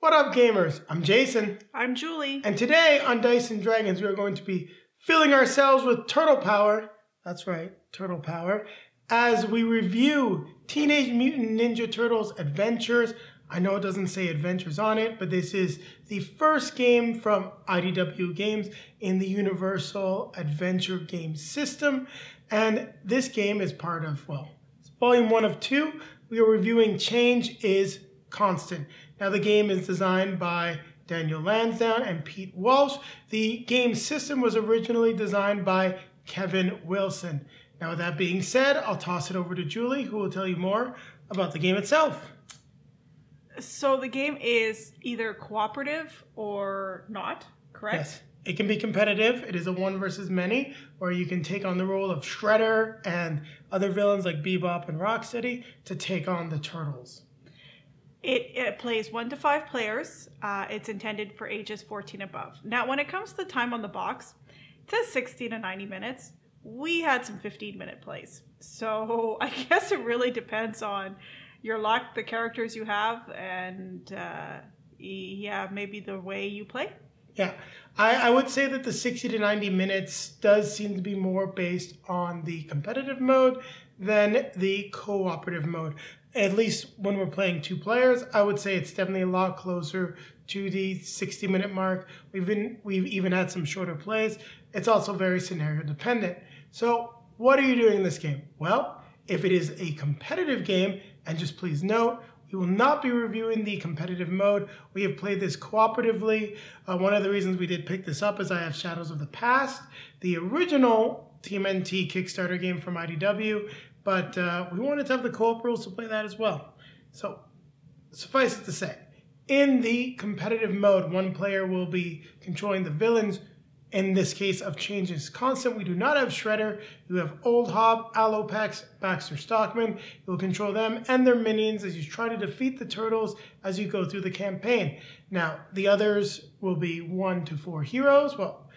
What up, gamers? I'm Jason. I'm Julie. And today on Dice and Dragons, we are going to be filling ourselves with turtle power. That's right, turtle power. As we review Teenage Mutant Ninja Turtles Adventures. I know it doesn't say Adventures on it, but this is the first game from IDW Games in the Universal Adventure Game system. And this game is part of, well, it's volume 1 of 2. We are reviewing Change is Constant. Now, the game is designed by Daniel Landsdowne and Pete Walsh. The game system was originally designed by Kevin Wilson. Now, with that being said, I'll toss it over to Julie, who will tell you more about the game itself. So the game is either cooperative or not, correct? Yes. It can be competitive. It is a one versus many, where you can take on the role of Shredder and other villains like Bebop and Rocksteady to take on the Turtles. It plays 1 to 5 players. It's intended for ages 14 above. Now, when it comes to the time on the box, it says 60 to 90 minutes. We had some 15-minute plays. So I guess it really depends on your luck, the characters you have, and yeah, maybe the way you play. Yeah, I would say that the 60 to 90 minutes does seem to be more based on the competitive mode than the cooperative mode. At least when we're playing 2 players, I would say it's definitely a lot closer to the 60-minute mark. We've even had some shorter plays. It's also very scenario dependent. So what are you doing in this game? Well, if it is a competitive game, and just please note, we will not be reviewing the competitive mode. We have played this cooperatively. One of the reasons we did pick this up is I have Shadows of the Past, the original TMNT Kickstarter game from IDW, but we wanted to have the co-op rules to play that as well. So suffice it to say, in the competitive mode, one player will be controlling the villains. In this case of Change is Constant, we do not have Shredder. You have Old Hob, Alopex, Baxter Stockman. You'll control them and their minions as you try to defeat the Turtles as you go through the campaign. Now, the others will be 1 to 4 heroes. Well,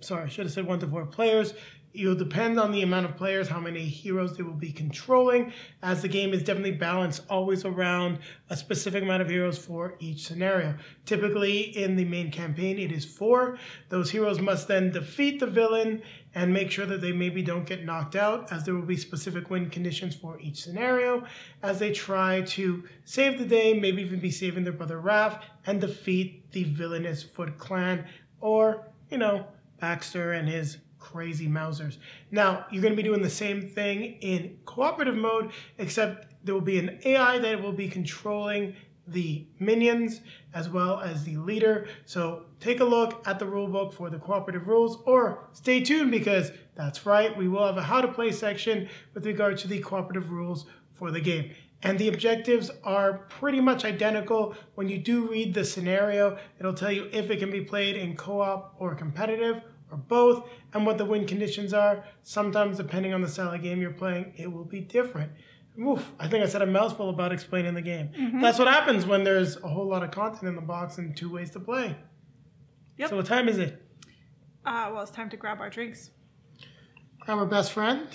sorry, I should have said 1 to 4 players. It'll depend on the amount of players, how many heroes they will be controlling, as the game is definitely balanced always around a specific amount of heroes for each scenario. Typically, in the main campaign, it is 4. Those heroes must then defeat the villain and make sure that they maybe don't get knocked out, as there will be specific win conditions for each scenario, as they try to save the day, maybe even be saving their brother Raph, and defeat the villainous Foot Clan, or, you know, Baxter and his crazy Mousers. Now, you're going to be doing the same thing in cooperative mode, except there will be an AI that will be controlling the minions as well as the leader. So take a look at the rulebook for the cooperative rules, or stay tuned because that's right, we will have a how to play section with regard to the cooperative rules for the game. And the objectives are pretty much identical. When you do read the scenario, it'll tell you if it can be played in co-op or competitive, or both, and what the win conditions are. Sometimes, depending on the style of game you're playing, it will be different. Oof, I think I said a mouthful about explaining the game. That's what happens when there's a whole lot of content in the box and 2 ways to play. Yep. So what time is it? Well, it's time to grab our drinks. Grab our best friend.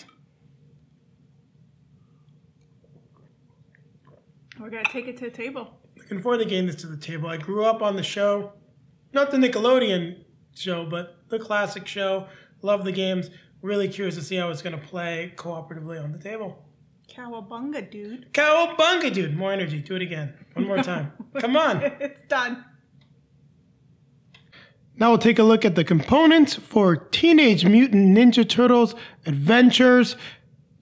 We're going to take it to the table. Looking forward to getting this to the table. I grew up on the show, not the Nickelodeon show, but the classic show. Love the games. Really curious to see how it's going to play cooperatively on the table. Cowabunga, dude. Cowabunga, dude. More energy. Do it again. One more time. Come on. It's done. Now we'll take a look at the components for Teenage Mutant Ninja Turtles Adventures.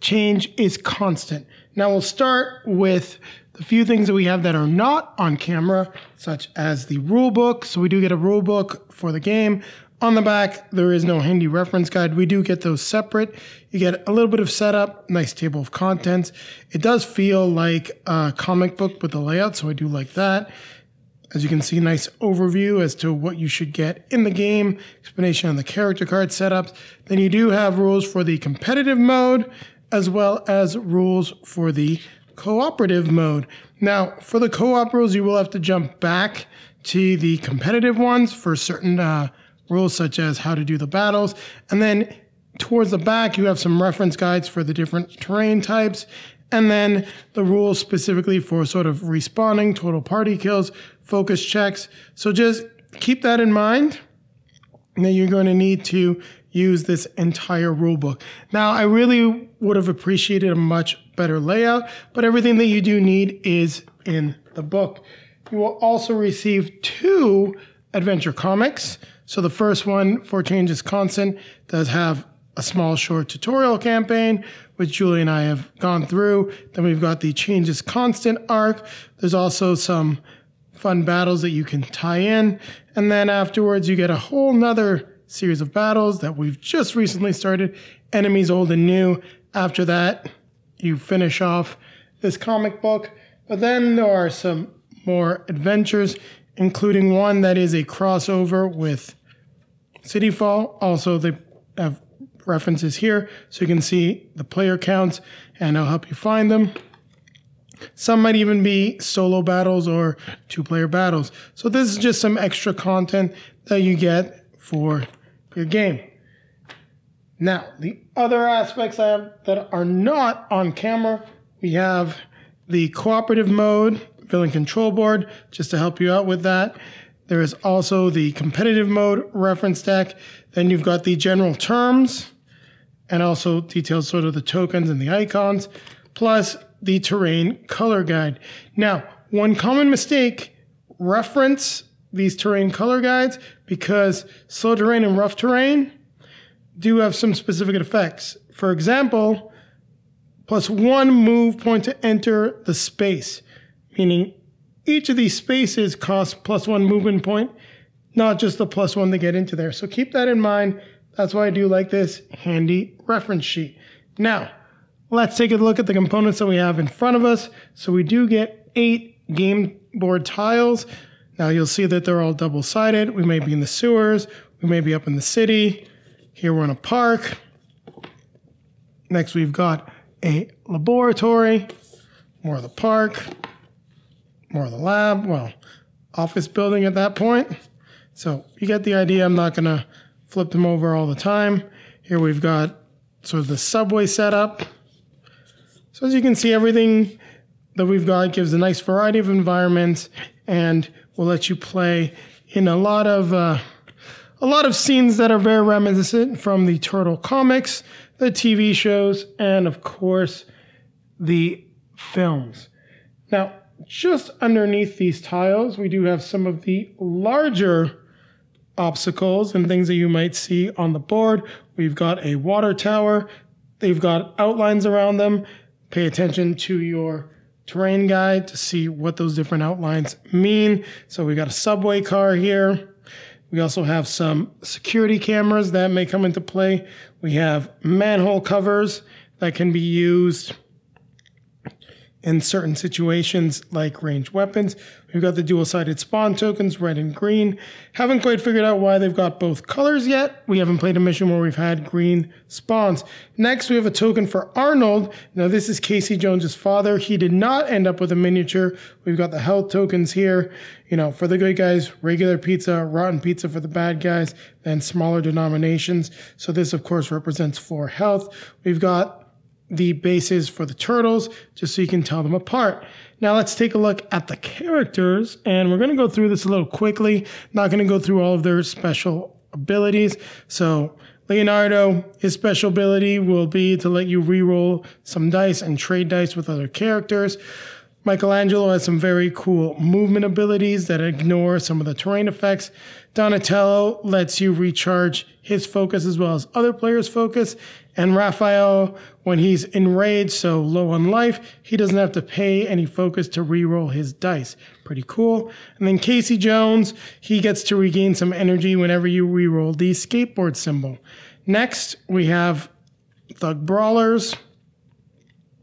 Change is Constant. Now we'll start with the few things that we have that are not on camera, such as the rule book. So we do get a rule book for the game. On the back, there is no handy reference guide. We do get those separate. You get a little bit of setup, nice table of contents. It does feel like a comic book with the layout, so I do like that. As you can see, nice overview as to what you should get in the game, explanation on the character card setups. Then you do have rules for the competitive mode, as well as rules for the cooperative mode. Now, for the co-op rules, you will have to jump back to the competitive ones for certain rules, such as how to do the battles. And then towards the back, you have some reference guides for the different terrain types And then the rules specifically for sort of respawning, total party kills, focus checks. So just keep that in mind. And then you're going to need to use this entire rulebook. Now, I really would have appreciated a much better layout, but everything that you do need is in the book. You will also receive 2 adventure comics. So the first one, For Change is Constant, does have a small short tutorial campaign, which Julie and I have gone through. Then we've got the Change is Constant arc. There's also some fun battles that you can tie in. And then afterwards, you get a whole nother series of battles that we've just recently started, Enemies Old and New. After that, you finish off this comic book. But then there are some more adventures, including one that is a crossover with Cityfall. Also, they have references here so you can see the player counts, and I'll help you find them. Some might even be solo battles or 2-player battles. So this is just some extra content that you get for your game. Now, the other aspects I have that are not on camera, we have the cooperative mode, villain control board, just to help you out with that. There is also the competitive mode reference deck. Then you've got the general terms and also details sort of the tokens and the icons, plus the terrain color guide. Now, one common mistake, reference these terrain color guides because slow terrain and rough terrain do have some specific effects. For example, +1 move point to enter the space, meaning each of these spaces costs +1 movement point, not just the +1 to get into there. So keep that in mind. That's why I do like this handy reference sheet. Now, let's take a look at the components that we have in front of us. So we do get 8 game board tiles. Now you'll see that they're all double-sided. We may be in the sewers. We may be up in the city. Here we're in a park. Next we've got a laboratory, more of the park, more of the lab, well, office building at that point. So you get the idea. I'm not going to flip them over all the time. Here we've got sort of the subway setup. So as you can see, everything that we've got gives a nice variety of environments and will let you play in a lot of scenes that are very reminiscent from the Turtle comics, the TV shows, and of course, the films. Now, just underneath these tiles, we do have some of the larger obstacles and things that you might see on the board. We've got a water tower. They've got outlines around them. Pay attention to your terrain guide to see what those different outlines mean. So we got a subway car here. We also have some security cameras that may come into play. We have manhole covers that can be used in certain situations like ranged weapons. We've got the dual-sided spawn tokens, red and green. Haven't quite figured out why they've got both colors yet. We haven't played a mission where we've had green spawns. Next, we have a token for Arnold. Now, this is Casey Jones's father. He did not end up with a miniature. We've got the health tokens here. You know, for the good guys, regular pizza, rotten pizza for the bad guys, then smaller denominations. So this, of course, represents 4 health. We've got the bases for the turtles, just so you can tell them apart. Now let's take a look at the characters, and we're going to go through this a little quickly. Not going to go through all of their special abilities. So Leonardo, his special ability will be to let you re-roll some dice and trade dice with other characters. Michelangelo has some very cool movement abilities that ignore some of the terrain effects. Donatello lets you recharge his focus as well as other players' focus. And Raphael, when he's enraged, so low on life, he doesn't have to pay any focus to re-roll his dice. Pretty cool. And then Casey Jones, he gets to regain some energy whenever you re-roll the skateboard symbol. Next, we have Thug Brawlers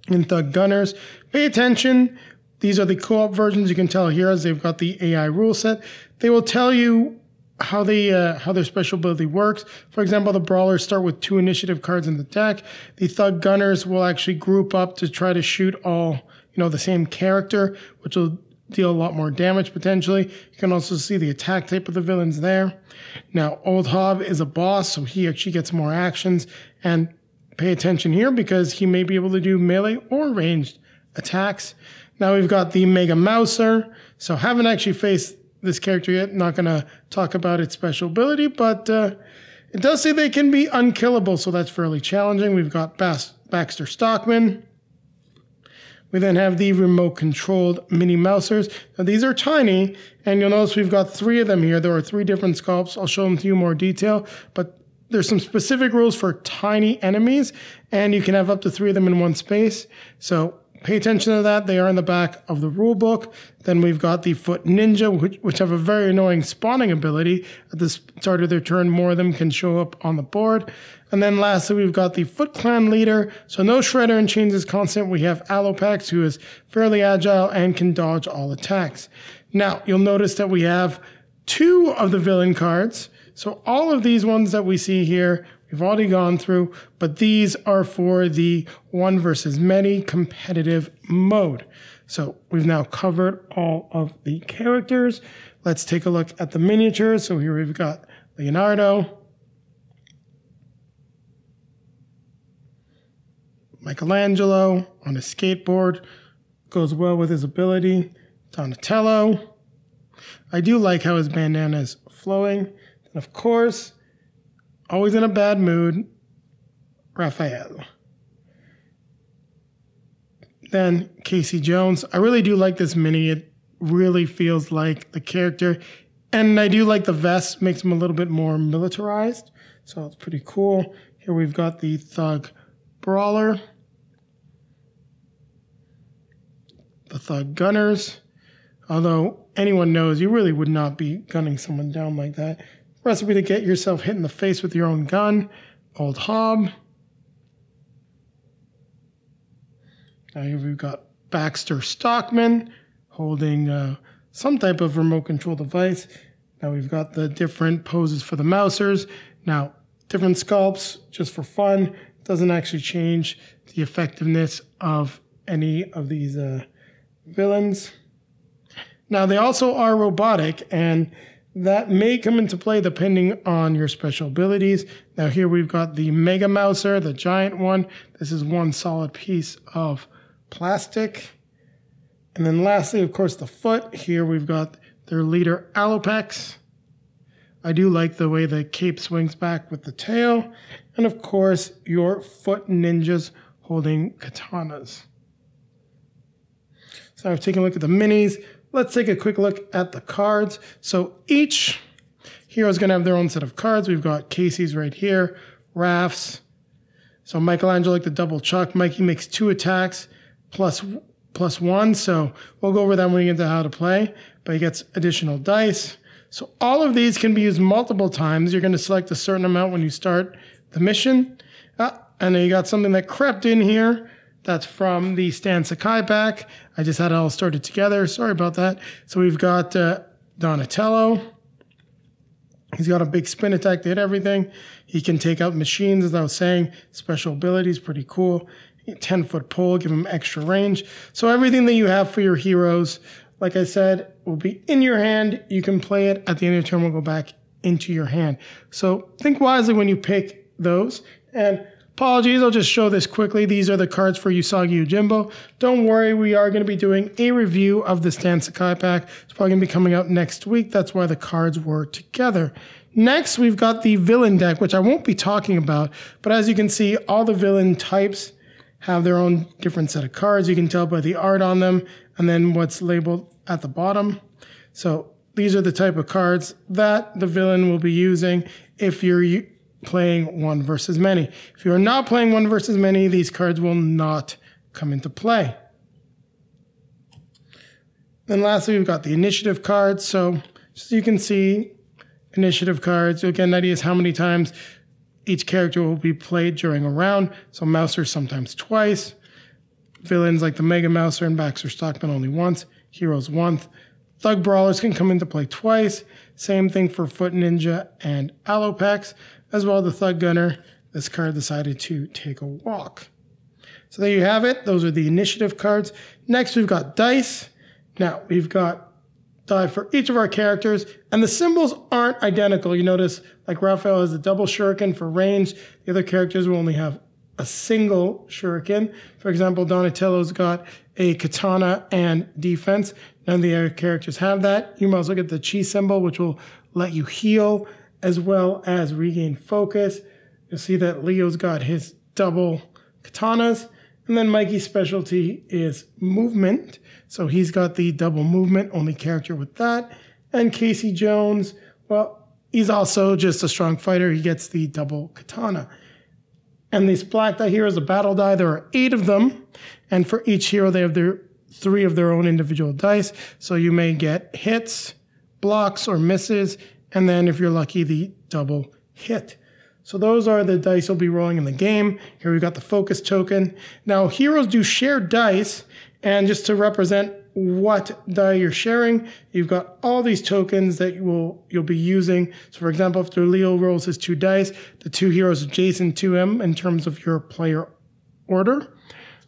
and Thug Gunners. Pay attention. These are the co-op versions. You can tell here as they've got the AI rule set. They will tell you how their special ability works. For example, the Brawlers start with 2 initiative cards in the deck. The Thug Gunners will actually group up to try to shoot all, the same character, which will deal a lot more damage potentially. You can also see the attack type of the villains there. Now, Old Hob is a boss, so he actually gets more actions. And pay attention here because he may be able to do melee or ranged attacks. Now we've got the Mega Mouser. So haven't actually faced this character yet. Not going to talk about its special ability, but it does say they can be unkillable, so that's fairly challenging. We've got Baxter Stockman. We then have the remote-controlled Mini Mousers. Now these are tiny, and you'll notice we've got 3 of them here. There are 3 different sculpts. I'll show them to you in more detail, but there's some specific rules for tiny enemies, and you can have up to 3 of them in one space. So pay attention to that. They are in the back of the rule book. Then we've got the Foot Ninja, which have a very annoying spawning ability. At the start of their turn, more of them can show up on the board. And then lastly, we've got the Foot Clan Leader. So no Shredder and Chains is constant. We have Alopex, who is fairly agile and can dodge all attacks. Now, you'll notice that we have 2 of the villain cards. So all of these ones that we see here, we've already gone through, but these are for the 1 versus many competitive mode. So we've now covered all of the characters. Let's take a look at the miniatures. So here we've got Leonardo, Michelangelo on a skateboard, goes well with his ability, Donatello. I do like how his bandana is flowing. And of course, always in a bad mood, Raphael. Then Casey Jones. I really do like this mini. It really feels like the character. And I do like the vest, makes him a little bit more militarized. So it's pretty cool. Here we've got the Thug Brawler, the Thug Gunners. Although anyone knows you really would not be gunning someone down like that. Recipe to get yourself hit in the face with your own gun. Old Hob. Now here we've got Baxter Stockman holding some type of remote control device. Now we've got the different poses for the Mousers. Now, different sculpts just for fun. Doesn't actually change the effectiveness of any of these villains. Now, they also are robotic, and that may come into play depending on your special abilities. Now, here we've got the Mega Mouser, the giant one. This is one solid piece of plastic. And then lastly, of course, the foot. Here we've got their leader, Alopex. I do like the way the cape swings back with the tail. And of course, your foot ninjas holding katanas. So I've taken a look at the minis. Let's take a quick look at the cards. So each hero is going to have their own set of cards. We've got Casey's right here, Raph's. So Michelangelo, like the double chuck. Mikey makes 2 attacks plus 1. So we'll go over that when we get to how to play. But he gets additional dice. So all of these can be used multiple times. You're going to select a certain amount when you start the mission. And then you got something that crept in here. That's from the Stan Sakai pack. I just had it all started together. Sorry about that. So we've got Donatello. He's got a big spin attack to hit everything. He can take out machines, as I was saying. Special abilities, pretty cool. 10-foot pole, give him extra range. So everything that you have for your heroes, like I said, will be in your hand. You can play it. At the end of the turn, will go back into your hand. So think wisely when you pick those. And apologies, I'll just show this quickly. These are the cards for Usagi Yojimbo. Don't worry, we are going to be doing a review of the Stan Sakai pack. It's probably going to be coming out next week. That's why the cards were together. Next, we've got the villain deck, which I won't be talking about. But as you can see, all the villain types have their own different set of cards. You can tell by the art on them and then what's labeled at the bottom. So these are the type of cards that the villain will be using if you're playing 1 versus many. If you're not playing 1 versus many, these cards will not come into play. Then lastly, we've got the initiative cards. So as you can see, initiative cards, you'll get an idea of how many times each character will be played during a round. So Mouser sometimes twice. Villains like the Mega Mouser and Baxter Stockman only once. Heroes once. Thug Brawlers can come into play twice. Same thing for Foot Ninja and Alopex. As well as the Thug Gunner. This card decided to take a walk. So there you have it. Those are the initiative cards. Next, we've got dice. Now, we've got die for each of our characters, and the symbols aren't identical. You notice, like Raphael has a double shuriken for range. The other characters will only have a single shuriken. For example, Donatello's got a katana and defense. None of the other characters have that. You might also get the chi symbol, which will let you heal as well as regain focus. You'll see that Leo's got his double katanas. And then Mikey's specialty is movement. So he's got the double movement, only character with that. And Casey Jones, well, he's also just a strong fighter. He gets the double katana. And these black die heroes, the battle die, there are 8 of them. And for each hero, they have their 3 of their own individual dice. So you may get hits, blocks, or misses. And then if you're lucky, the double hit. So those are the dice you'll be rolling in the game. Here we've got the focus token. Now heroes do share dice. And just to represent what die you're sharing, you've got all these tokens that you'll be using. So for example, if Leo rolls his 2 dice, the 2 heroes adjacent to him in terms of your player order.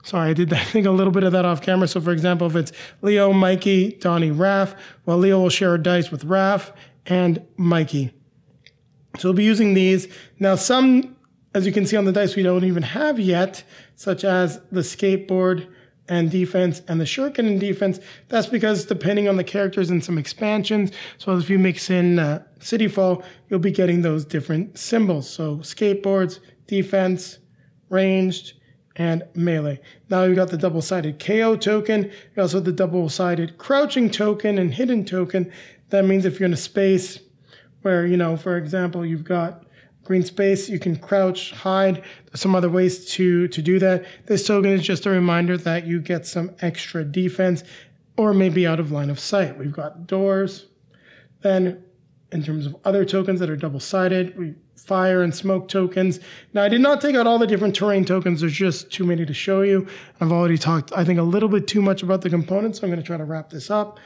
Sorry, I did I think a little bit of that off camera. So for example, if it's Leo, Mikey, Donnie, Raph, well, Leo will share a dice with Raph and Mikey. So we'll be using these. Now some, as you can see on the dice, we don't even have yet, such as the skateboard and defense and the shuriken and defense. That's because depending on the characters and some expansions, so if you mix in City Fall, you'll be getting those different symbols. So skateboards, defense, ranged, and melee. Now you've got the double-sided KO token. You also have the double-sided crouching token and hidden token. That means if you're in a space where, you know, for example, you've got green space, you can crouch, hide. There's some other ways to do that. This token is just a reminder that you get some extra defense or maybe out of line of sight. We've got doors. Then in terms of other tokens that are double-sided, fire and smoke tokens. Now, I did not take out all the different terrain tokens. There's just too many to show you. I've already talked, I think, a little bit too much about the components, so I'm going to try to wrap this up.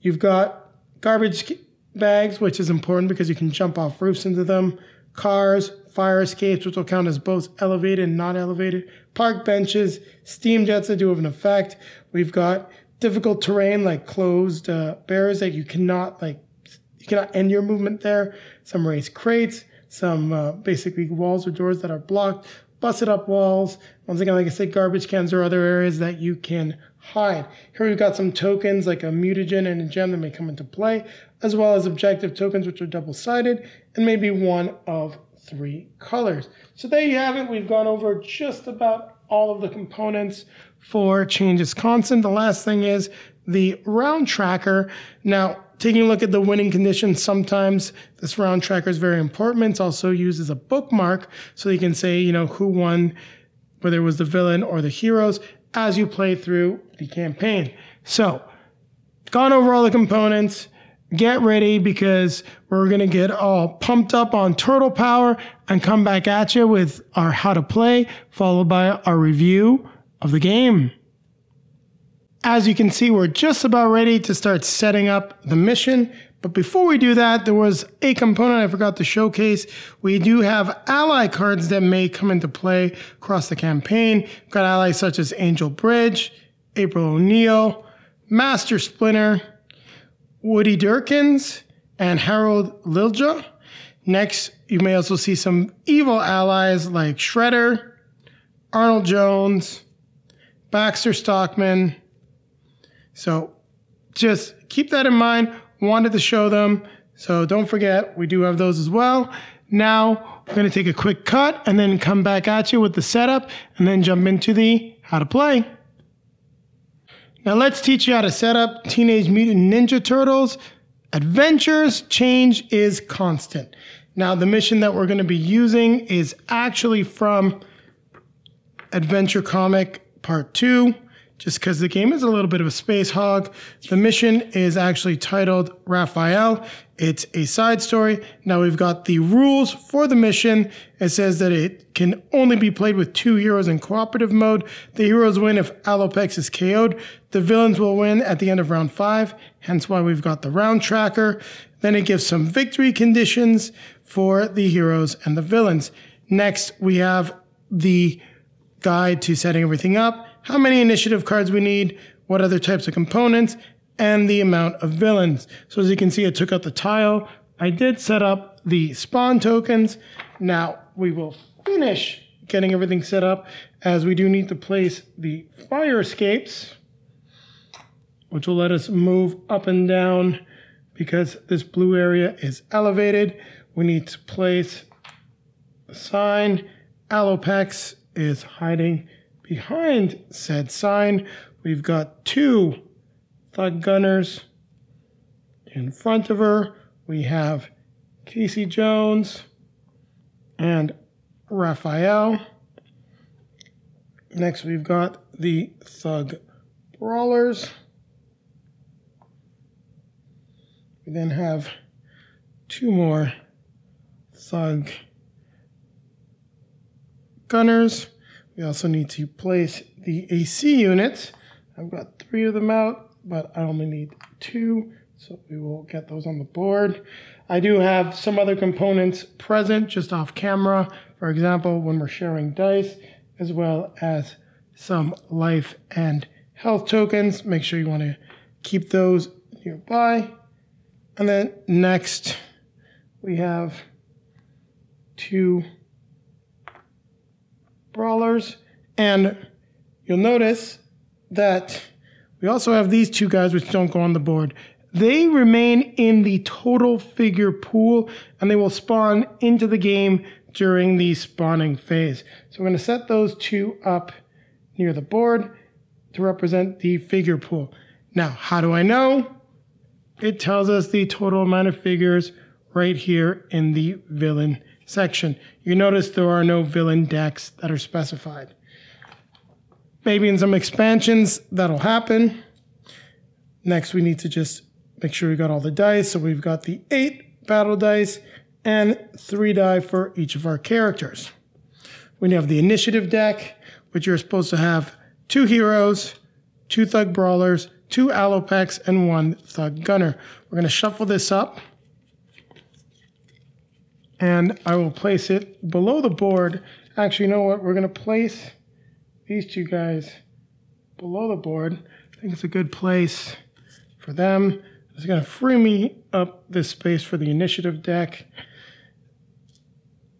You've got garbage bags, which is important because you can jump off roofs into them. Cars, fire escapes, which will count as both elevated and not elevated. Park benches, steam jets that do have an effect. We've got difficult terrain like closed barriers that you cannot end your movement there. Some raised crates, some basically walls or doors that are blocked, busted up walls. Once again, like I said, garbage cans or other areas that you can hide. Here we've got some tokens like a mutagen and a gem that may come into play, as well as objective tokens, which are double-sided, and maybe one of 3 colors. So there you have it. We've gone over just about all of the components for Changes Constant. The last thing is the round tracker. Now, taking a look at the winning conditions, sometimes this round tracker is very important. It's also used as a bookmark, so you can say, you know, who won, whether it was the villain or the heroes, as you play through the campaign. So, gone over all the components. Get ready because we're going to get all pumped up on Turtle Power and come back at you with our how to play, followed by our review of the game. As you can see, we're just about ready to start setting up the mission. But before we do that, there was a component I forgot to showcase. We do have ally cards that may come into play across the campaign. We've got allies such as Angel Bridge, April O'Neil, Master Splinter, Woody Durkins, and Harold Lilja. Next, you may also see some evil allies like Shredder, Arnold Jones, Baxter Stockman. So just keep that in mind. Wanted to show them. So don't forget, we do have those as well. Now, we're going to take a quick cut and then come back at you with the setup and then jump into the how to play. Now let's teach you how to set up Teenage Mutant Ninja Turtles Adventures. Change is Constant. Now the mission that we're going to be using is actually from Adventure Comic Part 2. Just because the game is a little bit of a space hog. The mission is actually titled Raphael. It's a side story. Now we've got the rules for the mission. It says that it can only be played with 2 heroes in cooperative mode. The heroes win if Alopex is KO'd. The villains will win at the end of round 5, hence why we've got the round tracker. Then it gives some victory conditions for the heroes and the villains. Next, we have the guide to setting everything up, how many initiative cards we need, what other types of components, and the amount of villains. So as you can see, I took out the tile. I did set up the spawn tokens. Now we will finish getting everything set up, as we do need to place the fire escapes, which will let us move up and down because this blue area is elevated. We need to place the sign. Alopex is hiding behind said sign. We've got 2 thug gunners in front of her. We have Casey Jones and Raphael. Next, we've got the thug brawlers. We then have 2 more thug gunners. We also need to place the AC units. I've got 3 of them out, but I only need 2, so we will get those on the board. I do have some other components present just off camera. For example, when we're sharing dice, as well as some life and health tokens. Make sure you want to keep those nearby. And then next, we have 2 brawlers. And you'll notice that we also have these 2 guys which don't go on the board. They remain in the total figure pool, and they will spawn into the game during the spawning phase. So we're going to set those 2 up near the board to represent the figure pool. Now, how do I know? It tells us the total amount of figures right here in the villain section. You notice there are no villain decks that are specified. Maybe in some expansions that'll happen. Next, we need to just make sure we got all the dice. So we've got the 8 battle dice and 3 die for each of our characters. We have the initiative deck, which you're supposed to have 2 heroes, 2 thug brawlers, 2 alopex, and 1 thug gunner. We're going to shuffle this up, and I will place it below the board. Actually, you know what? We're going to place these 2 guys below the board. I think it's a good place for them. It's going to free me up this space for the initiative deck.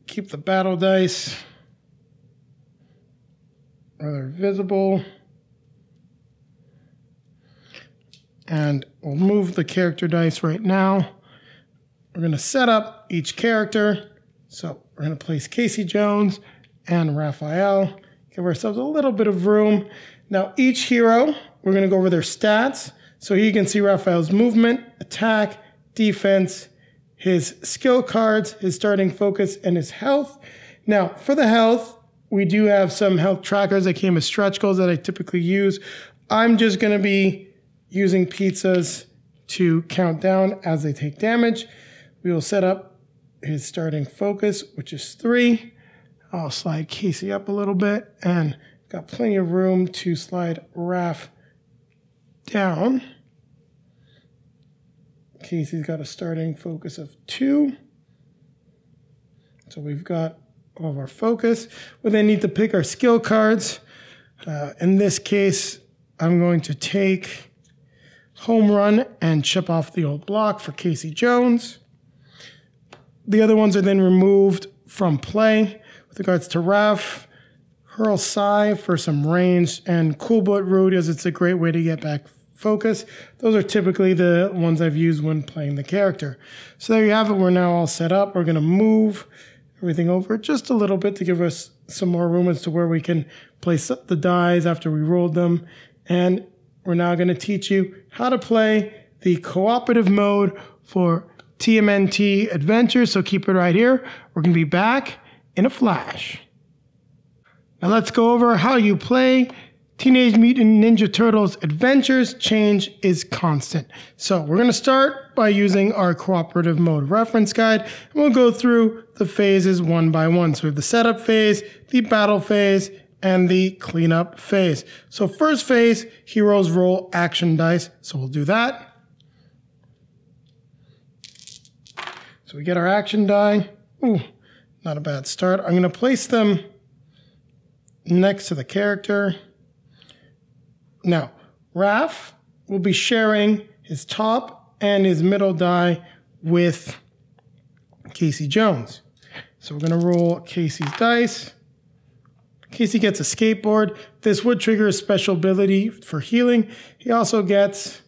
Keep the battle dice where they're visible. And we'll move the character dice right now. We're going to set up each character. So we're going to place Casey Jones and Raphael. Give ourselves a little bit of room. Now each hero, we're going to go over their stats. So here you can see Raphael's movement, attack, defense, his skill cards, his starting focus, and his health. Now, for the health, we do have some health trackers that came as stretch goals that I typically use. I'm just going to be using pizzas to count down as they take damage. We will set up his starting focus, which is 3. I'll slide Casey up a little bit, and got plenty of room to slide Raph down. Casey's got a starting focus of 2. So we've got all of our focus. We then need to pick our skill cards. In this case, I'm going to take Home Run and chip off the old block for Casey Jones. The other ones are then removed from play. With regards to Raph, Hurl Psy for some range, and Cool Bullet Root, as it's a great way to get back focus. Those are typically the ones I've used when playing the character. So there you have it. We're now all set up. We're going to move everything over just a little bit to give us some more room as to where we can place the dies after we rolled them. And we're now going to teach you how to play the cooperative mode for TMNT Adventures. So keep it right here. We're going to be back in a flash. Now let's go over how you play Teenage Mutant Ninja Turtles Adventures. Change is constant. So we're going to start by using our cooperative mode reference guide, and we'll go through the phases one by one. So we have the setup phase, the battle phase, and the cleanup phase. So first phase, heroes roll action dice. So we'll do that. So we get our action die. Ooh, not a bad start. I'm going to place them next to the character. Now, Raph will be sharing his top and his middle die with Casey Jones. So we're going to roll Casey's dice. Casey gets a skateboard. This would trigger a special ability for healing. He also gets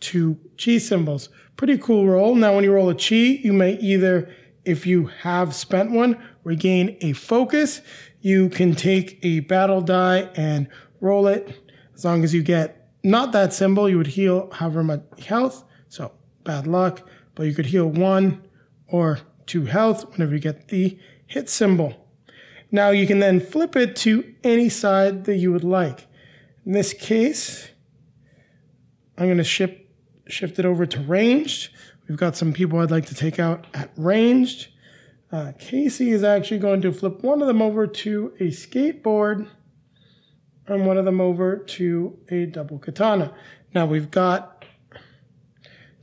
2 chi symbols. Pretty cool roll. Now when you roll a chi, you may either, if you have spent one, regain a focus. You can take a battle die and roll it. As long as you get not that symbol, you would heal however much health. So bad luck, but you could heal 1 or 2 health whenever you get the hit symbol. Now you can then flip it to any side that you would like. In this case, I'm going to shift it over to ranged. We've got some people I'd like to take out at ranged. Casey is actually going to flip one of them over to a skateboard and one of them over to a double katana. Now we've got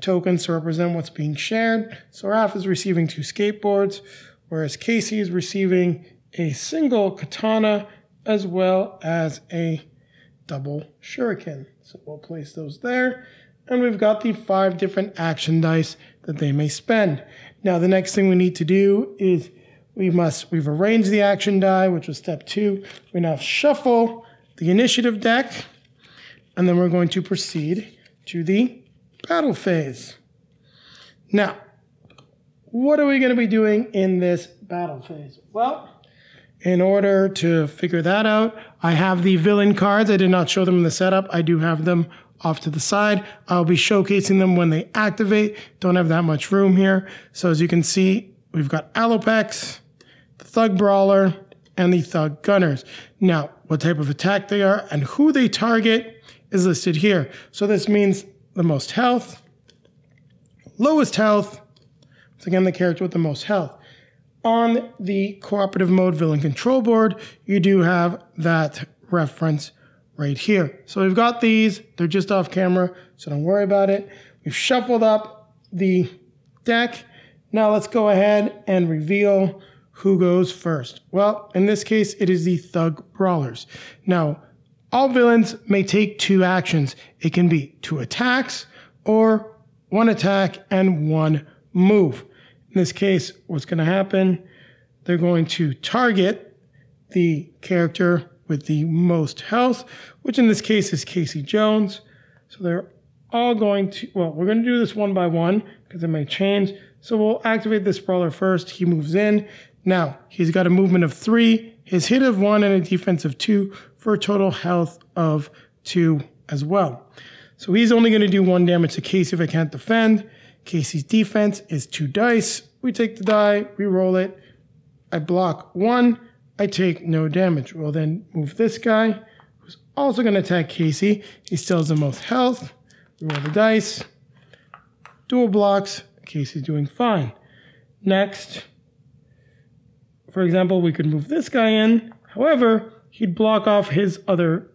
tokens to represent what's being shared. So Raph is receiving 2 skateboards, whereas Casey is receiving a single katana as well as a double shuriken. So we'll place those there. And we've got the 5 different action dice that they may spend. Now the next thing we need to do is we've arranged the action die, which was step 2. We now shuffle the initiative deck, and then we're going to proceed to the battle phase. Now, what are we going to be doing in this battle phase? Well, in order to figure that out, I have the villain cards. I did not show them in the setup. I do have them off to the side. I'll be showcasing them when they activate. Don't have that much room here. So as you can see, we've got Alopex, the Thug Brawler, and the Thug Gunners. Now, what type of attack they are and who they target is listed here. So this means the most health, lowest health, once again, the character with the most health. On the cooperative mode villain control board, you do have that reference right here. So we've got these, they're just off camera, so don't worry about it. We've shuffled up the deck. Now let's go ahead and reveal who goes first. Well, in this case, it is the Thug Brawlers. Now, all villains may take 2 actions. It can be 2 attacks or 1 attack and 1 move. In this case, what's going to happen, they're going to target the character with the most health, which in this case is Casey Jones. So they're all going to, well, we're going to do this one by one because it may change. So we'll activate this brawler first. He moves in. Now, he's got a movement of 3, his hit of 1, and a defense of 2 for a total health of 2 as well. So he's only going to do 1 damage to Casey if I can't defend. Casey's defense is 2 dice. We take the die, we roll it. I block 1. I take no damage. We'll then move this guy, who's also going to attack Casey. He still has the most health. We roll the dice. Dual blocks. Casey's doing fine. Next, for example, we could move this guy in. However, he'd block off his other,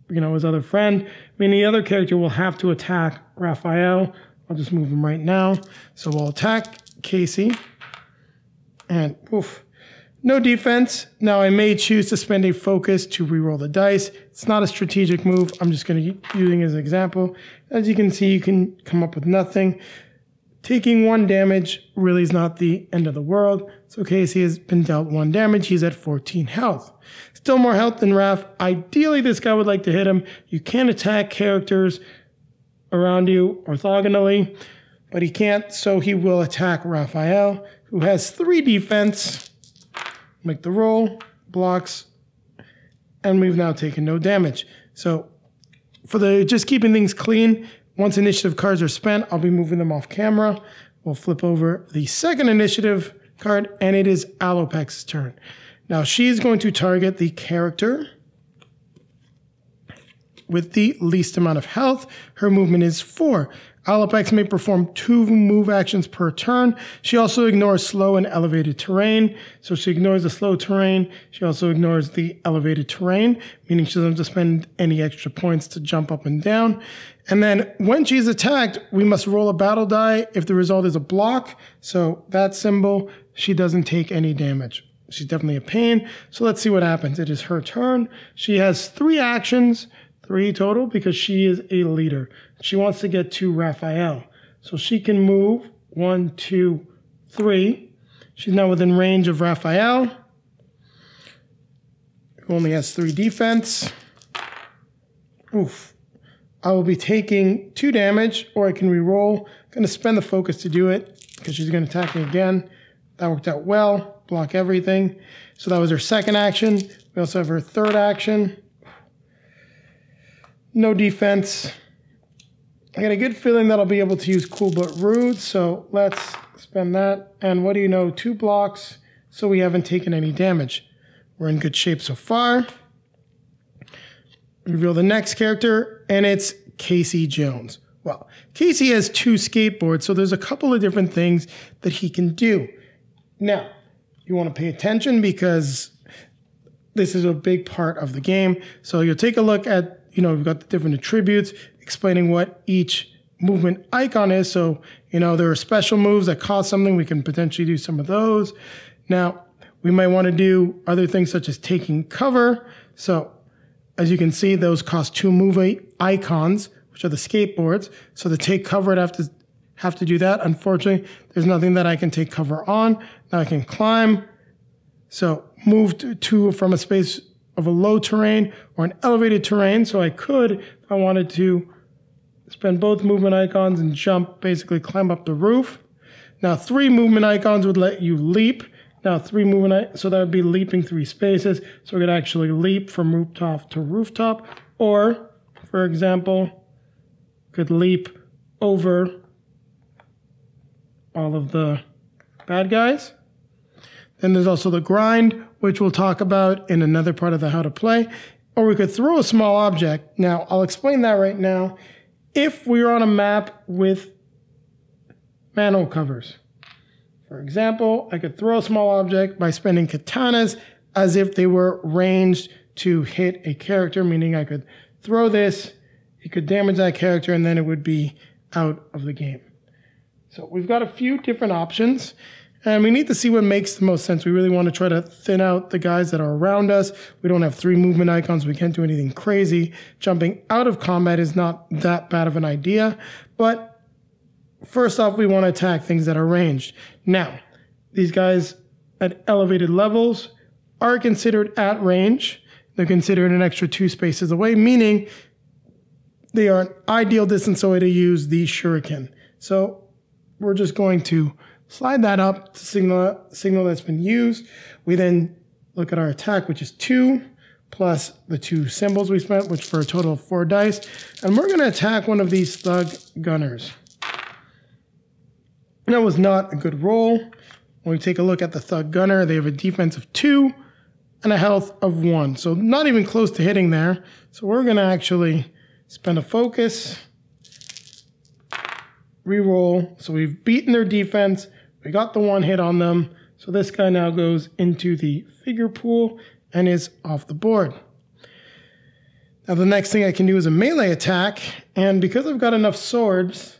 his other friend. Meaning the other character will have to attack Raphael. I'll just move him right now. So we'll attack Casey. And poof. No defense. Now I may choose to spend a focus to reroll the dice. It's not a strategic move. I'm just going to be using it as an example. As you can see, you can come up with nothing. Taking 1 damage really is not the end of the world. So Casey has been dealt 1 damage. He's at 14 health. Still more health than Raph. Ideally, this guy would like to hit him. You can attack characters around you orthogonally, but he can't, so he will attack Raphael, who has 3 defense. Make the roll, blocks, and we've now taken no damage. So for just keeping things clean, once initiative cards are spent, I'll be moving them off camera. We'll flip over the second initiative card, and it is Alopex's turn. Now she's going to target the character with the least amount of health. Her movement is 4. Alopex may perform 2 move actions per turn. She also ignores slow and elevated terrain. So she ignores the slow terrain. She also ignores the elevated terrain, meaning she doesn't have to spend any extra points to jump up and down. And then when she's attacked, we must roll a battle die if the result is a block. So that symbol, she doesn't take any damage. She's definitely a pain. So let's see what happens. It is her turn. She has 3 actions. 3 total because she is a leader. She wants to get to Raphael. So she can move 1, 2, 3. She's now within range of Raphael. who only has 3 defense. Oof. I will be taking 2 damage, or I can reroll. I'm going to spend the focus to do it because she's going to attack me again. That worked out well. Block everything. So that was her second action. We also have her third action. No defense. I got a good feeling that I'll be able to use Cool But Rude, so let's spend that. And what do you know? 2 blocks, so we haven't taken any damage. We're in good shape so far. Reveal the next character, and it's Casey Jones. Well, Casey has 2 skateboards, so there's a couple of different things that he can do. Now, you want to pay attention because this is a big part of the game. So you'll take a look at, we've got the different attributes explaining what each movement icon is. So, there are special moves that cost something. We can potentially do some of those. Now, we might want to do other things such as taking cover. So, as you can see, those cost 2 move icons, which are the skateboards. So to take cover, I'd have to do that. Unfortunately, there's nothing that I can take cover on. Now I can climb. So move from a space of a low terrain or an elevated terrain. So I could, if I wanted to, spend both movement icons and jump, basically climb up the roof. Now 3 movement icons would let you leap. Now 3 movement, so that would be leaping 3 spaces. So we could actually leap from rooftop to rooftop. Or, for example, could leap over all of the bad guys. Then there's also the grind, which we'll talk about in another part of the how to play. Or we could throw a small object. Now, I'll explain that right now. If we're on a map with manhole covers, for example, I could throw a small object by spending katanas as if they were ranged to hit a character, meaning I could throw this, it could damage that character, and then it would be out of the game. So we've got a few different options, and we need to see what makes the most sense. We really want to try to thin out the guys that are around us. We don't have 3 movement icons. We can't do anything crazy. Jumping out of combat is not that bad of an idea, but first off, we want to attack things that are ranged. Now, these guys at elevated levels are considered at range. They're considered an extra 2 spaces away, meaning they are an ideal distance away to use the shuriken. So we're just going to slide that up to signal that's been used. We then look at our attack, which is 2, plus the 2 symbols we spent, which for a total of 4 dice. And we're going to attack one of these thug gunners. That was not a good roll. When we take a look at the thug gunner, they have a defense of 2 and a health of 1. So not even close to hitting there. So we're going to actually spend a focus, reroll. So we've beaten their defense. We got the 1 hit on them. So this guy now goes into the figure pool and is off the board. Now the next thing I can do is a melee attack. And because I've got enough swords,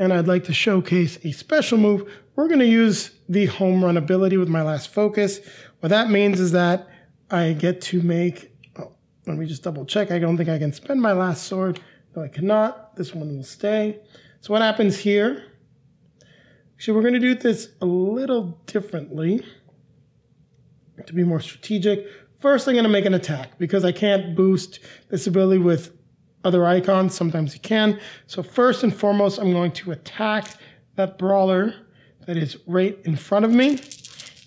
and I'd like to showcase a special move, we're going to use the home run ability with my last focus. What that means is that I get to make, let me just double check. I don't think I can spend my last sword. No, I cannot. This one will stay. So what happens here? Actually, we're going to do this a little differently to be more strategic. First, I'm going to make an attack because I can't boost this ability with other icons. Sometimes you can. So first and foremost, I'm going to attack that brawler that is right in front of me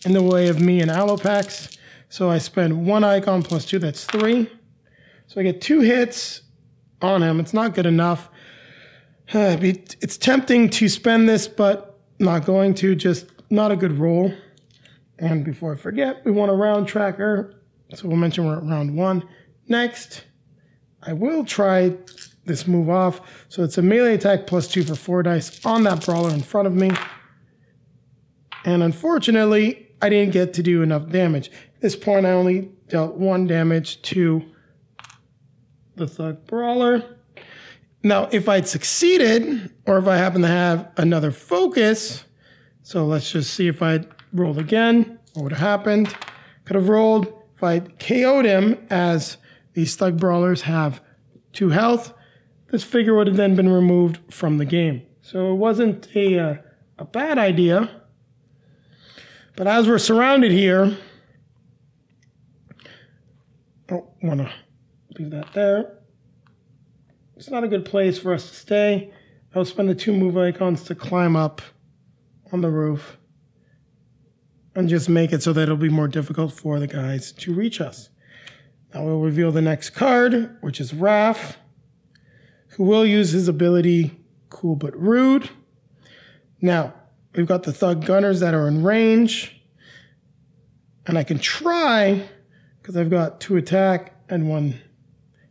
in the way of me and Alopax. So I spend 1 icon plus 2, that's 3. So I get 2 hits on him. It's not good enough. It's tempting to spend this, but not going to. Just not a good roll. And before I forget, we want a round tracker. So we'll mention we're at round 1. Next, I will try this move off. So it's a melee attack plus 2 for 4 dice on that brawler in front of me. And unfortunately, I didn't get to do enough damage. At this point, I only dealt 1 damage to the thug brawler. Now, if I'd succeeded, or if I happen to have another focus, so let's just see if I'd rolled again, what would have happened? Could have rolled, if I'd KO'd him, as these thug brawlers have 2 health, this figure would have then been removed from the game. So it wasn't a bad idea. But as we're surrounded here, Oh, want to leave that there. It's not a good place for us to stay. I'll spend the 2 move icons to climb up on the roof and just make it so that it'll be more difficult for the guys to reach us. Now we'll reveal the next card, which is Raph, who will use his ability Cool But Rude. Now, we've got the Thug Gunners that are in range. And I can try, because I've got 2 attack and 1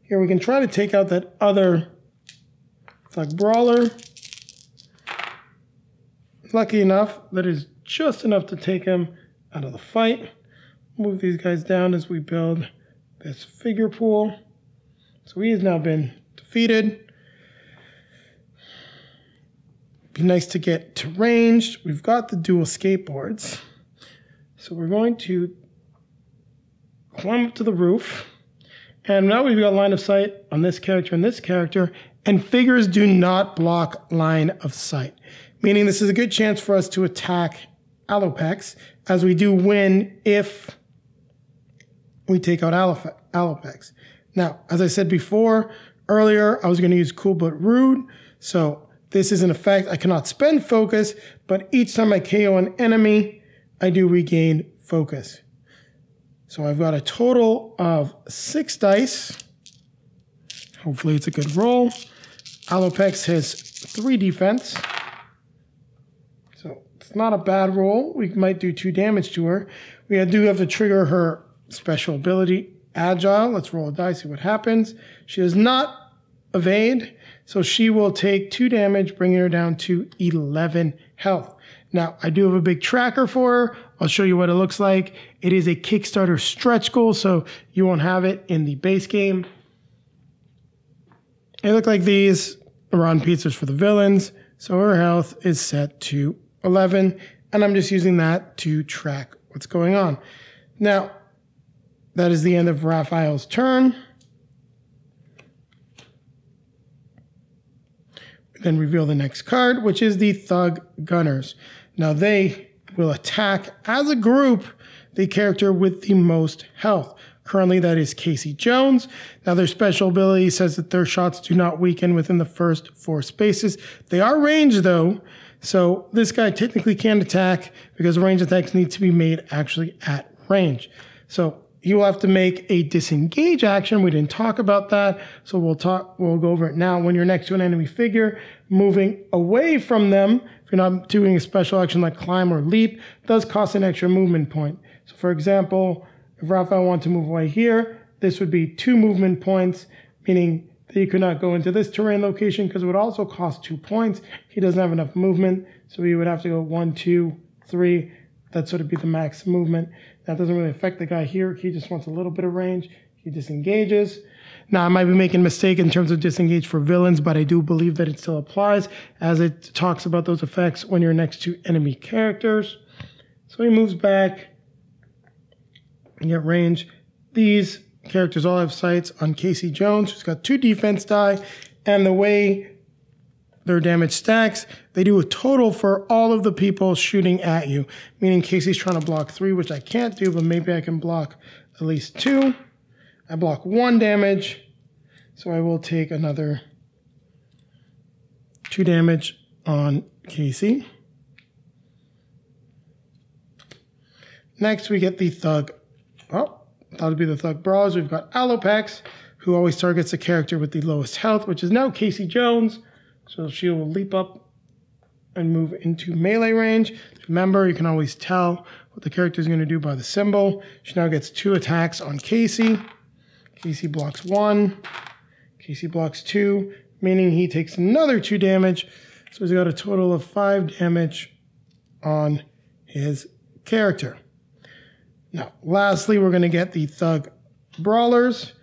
here, we can try to take out that other Thug Brawler. Lucky enough, that is just enough to take him out of the fight. Move these guys down as we build this figure pool. So he has now been defeated. Be nice to get to ranged. We've got the dual skateboards. So we're going to climb up to the roof. And now we've got line of sight on this character and this character. And figures do not block line of sight. Meaning this is a good chance for us to attack Alopex, as we do win if we take out Alopex. Now, as I said before, earlier, I was going to use Cool But Rude. So this is an effect. I cannot spend focus, but each time I KO an enemy, I do regain focus. So I've got a total of 6 dice. Hopefully it's a good roll. Alopex has 3 defense. So it's not a bad roll. We might do 2 damage to her. We do have to trigger her special ability, Agile. Let's roll a dice, see what happens. She does not evade, so she will take 2 damage, bringing her down to 11 health. Now, I do have a big tracker for her. I'll show you what it looks like. It is a Kickstarter stretch goal, so you won't have it in the base game. They look like these are on pizzas for the villains, so her health is set to 11, and I'm just using that to track what's going on. Now, that is the end of Raphael's turn. Then reveal the next card, which is the Thug Gunners. Now they will attack as a group the character with the most health. Currently that is Casey Jones. Now their special ability says that their shots do not weaken within the first 4 spaces. They are ranged though, so this guy technically can't attack because range attacks need to be made actually at range. So you will have to make a disengage action. We didn't talk about that, so we'll go over it now. When you're next to an enemy figure, moving away from them, if you're not doing a special action like climb or leap, does cost an extra movement point. So for example, if Raphael wanted to move away here, this would be 2 movement points, meaning that you could not go into this terrain location because it would also cost 2 points. He doesn't have enough movement, so he would have to go 1, 2, 3. That sort of be the max movement. That doesn't really affect the guy here. He just wants a little bit of range. He disengages. Now, I might be making a mistake in terms of disengage for villains, but I do believe that it still applies as it talks about those effects when you're next to enemy characters. So he moves back and get range. These characters all have sights on Casey Jones, who's got 2 defense die, and the way their damage stacks, they do a total for all of the people shooting at you, meaning Casey's trying to block 3, which I can't do, but maybe I can block at least 2. I block 1 damage, so I will take another 2 damage on Casey. Next, we get the Thug. Well, that would be the Thug Brawlers. We've got Alopex, who always targets a character with the lowest health, which is now Casey Jones. So she will leap up and move into melee range. Remember, you can always tell what the character is going to do by the symbol. She now gets 2 attacks on Casey. Casey blocks 1. Casey blocks 2, meaning he takes another 2 damage. So he's got a total of 5 damage on his character. Now, lastly, we're going to get the Thug Brawlers.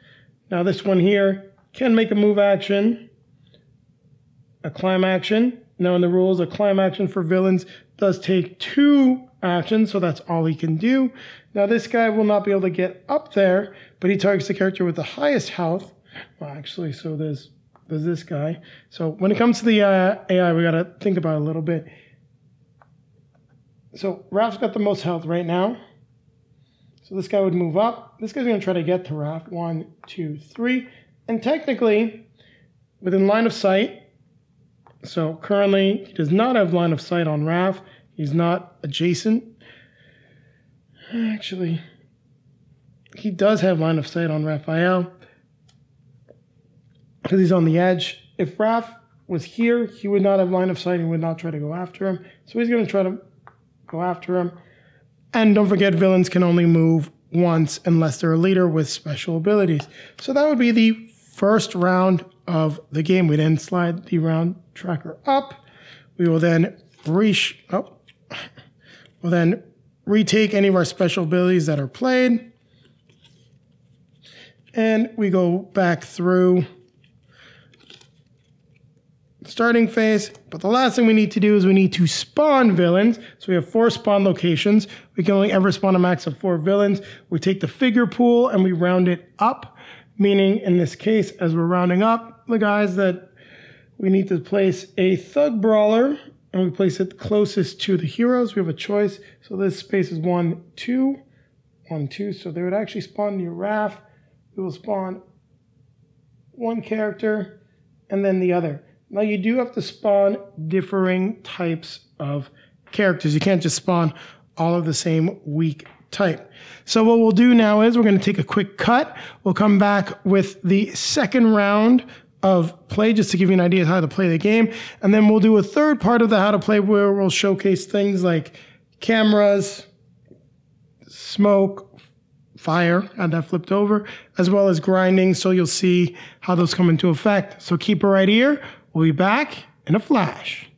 Now, this one here can make a move action, a climb action. Now, in the rules, a climb action for villains does take 2 actions, so that's all he can do. Now, this guy will not be able to get up there, but he targets the character with the highest health. Well, actually, so there's this guy. So when it comes to the AI, we got to think about it a little bit. So Raph's got the most health right now. So this guy would move up. This guy's going to try to get to Raph. 1, 2, 3. And technically, within line of sight, so currently he does not have line of sight on Raph. He's not adjacent. Actually, he does have line of sight on Raphael because he's on the edge. If Raph was here, he would not have line of sight and would not try to go after him. So he's going to try to go after him. And don't forget, villains can only move once unless they're a leader with special abilities. So that would be the first round of the game. We then slide the round tracker up. We will then retake any of our special abilities that are played. And we go back through starting phase, but the last thing we need to do is we need to spawn villains. So we have 4 spawn locations. We can only ever spawn a max of 4 villains. We take the figure pool and we round it up, meaning in this case, as we're rounding up the guys that we need to place a thug brawler, and we place it closest to the heroes. We have a choice. So this space is 1, 2, 1, 2. So they would actually spawn near Raph. We will spawn one character and then the other. Now you do have to spawn differing types of characters. You can't just spawn all of the same weak type. So what we'll do now is we're going to take a quick cut. We'll come back with the second round of play just to give you an idea of how to play the game. And then we'll do a third part of the how to play where we'll showcase things like cameras, smoke, fire, had that flipped over, as well as grinding. So you'll see how those come into effect. So keep it right here. We'll be back in a flash.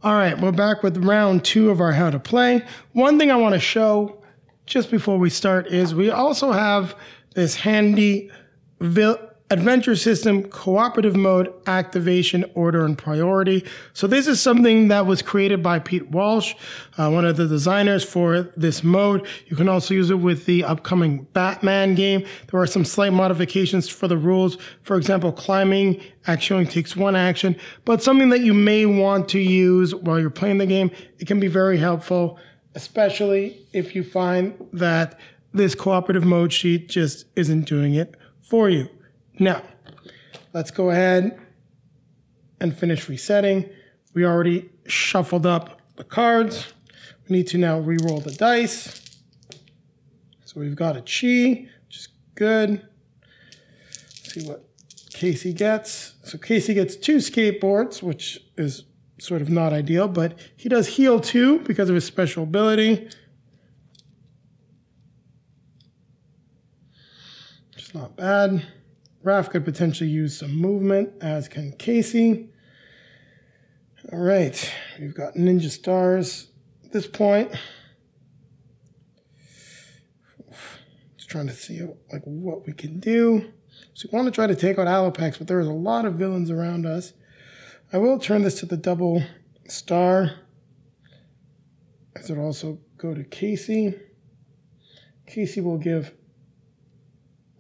All right, we're back with round 2 of our how to play. One thing I want to show just before we start is we also have this handy adventure system cooperative mode activation order and priority. So this is something that was created by Pete Walsh, one of the designers for this mode. You can also use it with the upcoming Batman game. There are some slight modifications for the rules. For example, climbing actually only takes 1 action, but something that you may want to use while you're playing the game. It can be very helpful, especially if you find that this cooperative mode sheet just isn't doing it for you. Now, let's go ahead and finish resetting. We already shuffled up the cards. We need to now re-roll the dice. So we've got a chi, which is good. Let's see what Casey gets. So Casey gets 2 skateboards, which is sort of not ideal, but he does heal 2 because of his special ability. Which is not bad. Raph could potentially use some movement, as can Casey. All right, we've got ninja stars at this point. Just trying to see what we can do. So we want to try to take out Alopex, but there's a lot of villains around us. I will turn this to the double star, as it also go to Casey. Casey will give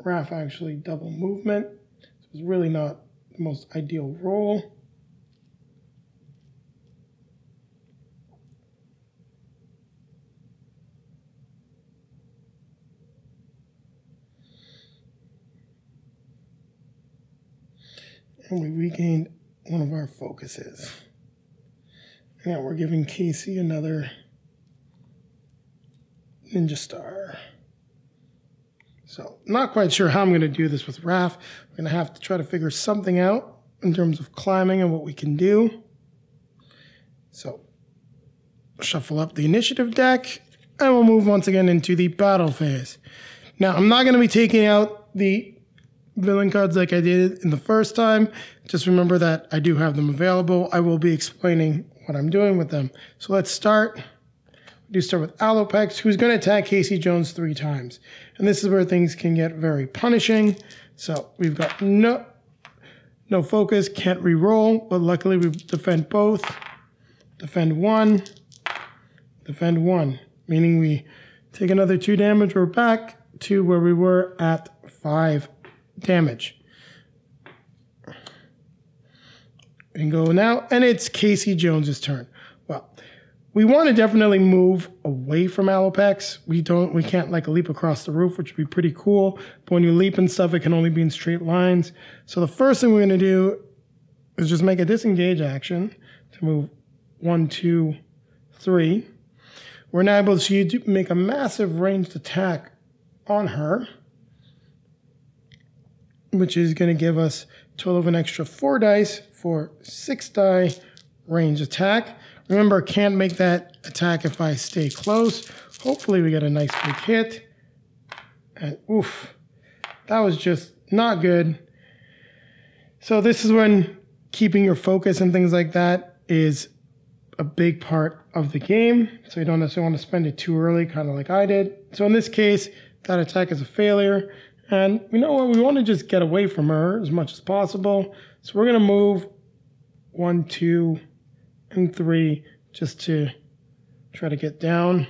Raph actually double movement. So it's really not the most ideal role. And we regained one of our focuses. Now we're giving Casey another ninja star. So, not quite sure how I'm going to do this with Raph. I'm going to have to try to figure something out in terms of climbing and what we can do. So, shuffle up the initiative deck, and we'll move once again into the battle phase. Now, I'm not going to be taking out the villain cards like I did in the first time. Just remember that I do have them available. I will be explaining what I'm doing with them. So, let's start. We do start with Alopex, who's going to attack Casey Jones 3 times. And this is where things can get very punishing. So we've got no focus, can't re-roll, but luckily we defend both. Defend 1, defend 1, meaning we take another 2 damage. We're back to where we were at 5 damage. We can go now, and it's Casey Jones's turn. Well, we want to definitely move away from Alopex. We can't like leap across the roof, which would be pretty cool. But when you leap and stuff, it can only be in straight lines. So the first thing we're going to do is just make a disengage action to move 1, 2, 3. We're now able to make a massive ranged attack on her, which is going to give us a total of an extra 4 dice for 6 die range attack. Remember, I can't make that attack if I stay close. Hopefully we get a nice big hit. And oof, that was just not good. So this is when keeping your focus and things like that is a big part of the game. So you don't necessarily want to spend it too early, kind of like I did. So in this case, that attack is a failure. And you know what? We want to just get away from her as much as possible. So we're going to move 1, 2, and 3 just to try to get down.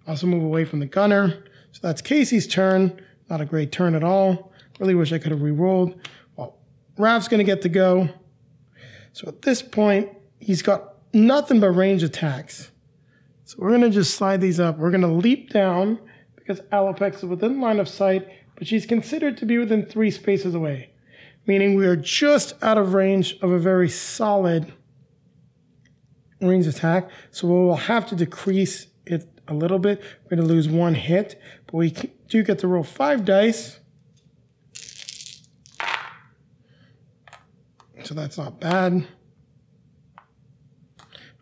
Also move away from the gunner. So that's Casey's turn. Not a great turn at all. Really wish I could have re-rolled. Well, Raf's going to get to go. So at this point, he's got nothing but range attacks. So we're going to just slide these up. We're going to leap down because Alopex is within line of sight, but she's considered to be within 3 spaces away, meaning we are just out of range of a very solid range attack. So we'll have to decrease it a little bit. We're going to lose 1 hit, but we do get to roll 5 dice. So that's not bad.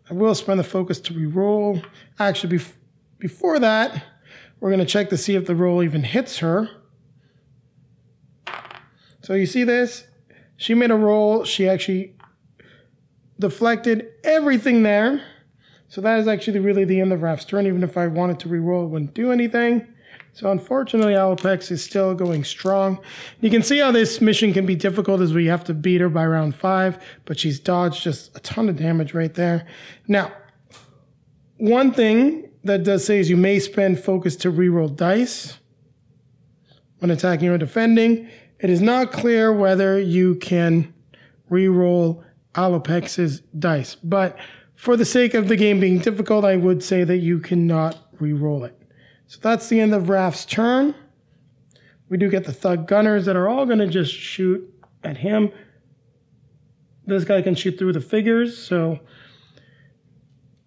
I will spend the focus to re-roll. Actually, before that, we're going to check to see if the roll even hits her. So you see this? She made a roll. She actually deflected everything there. So that is actually really the end of Raf's turn. Even if I wanted to re-roll, it wouldn't do anything. So unfortunately, Alopex is still going strong. You can see how this mission can be difficult as we have to beat her by round 5, but she's dodged just a ton of damage right there. Now, one thing that does say is you may spend focus to re-roll dice when attacking or defending. It is not clear whether you can re-roll Alopex's dice, but for the sake of the game being difficult, I would say that you cannot re-roll it. So that's the end of Raf's turn. We do get the Thug Gunners that are all going to just shoot at him. This guy can shoot through the figures, so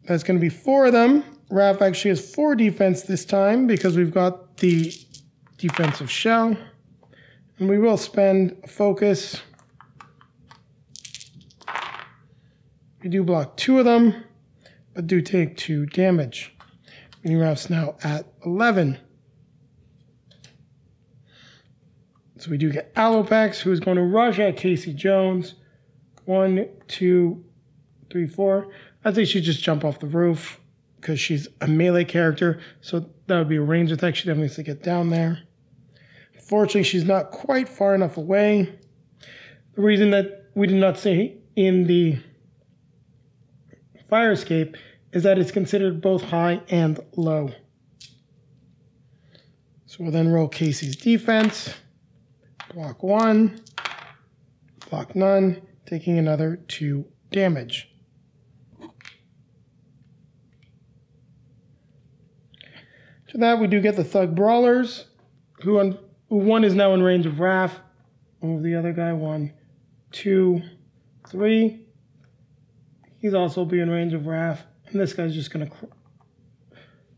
that's going to be 4 of them. Raf actually has 4 defense this time because we've got the defensive shell. And we will spend a focus. We do block 2 of them, but do take 2 damage. Meaning Raf's now at 11. So we do get Alopex, who is going to rush at Casey Jones. 1, 2, 3, 4. I'd say she'd just jump off the roof because she's a melee character. So that would be a range attack. She definitely needs to get down there. Unfortunately, she's not quite far enough away. The reason that we did not say in the fire escape is that it's considered both high and low. So we'll then roll Casey's defense. Block 1, block none, taking another 2 damage. To that, we do get the Thug Brawlers, who one is now in range of Raf. Move the other guy. 1, 2, 3. He's also be in range of Raf. And this guy's just going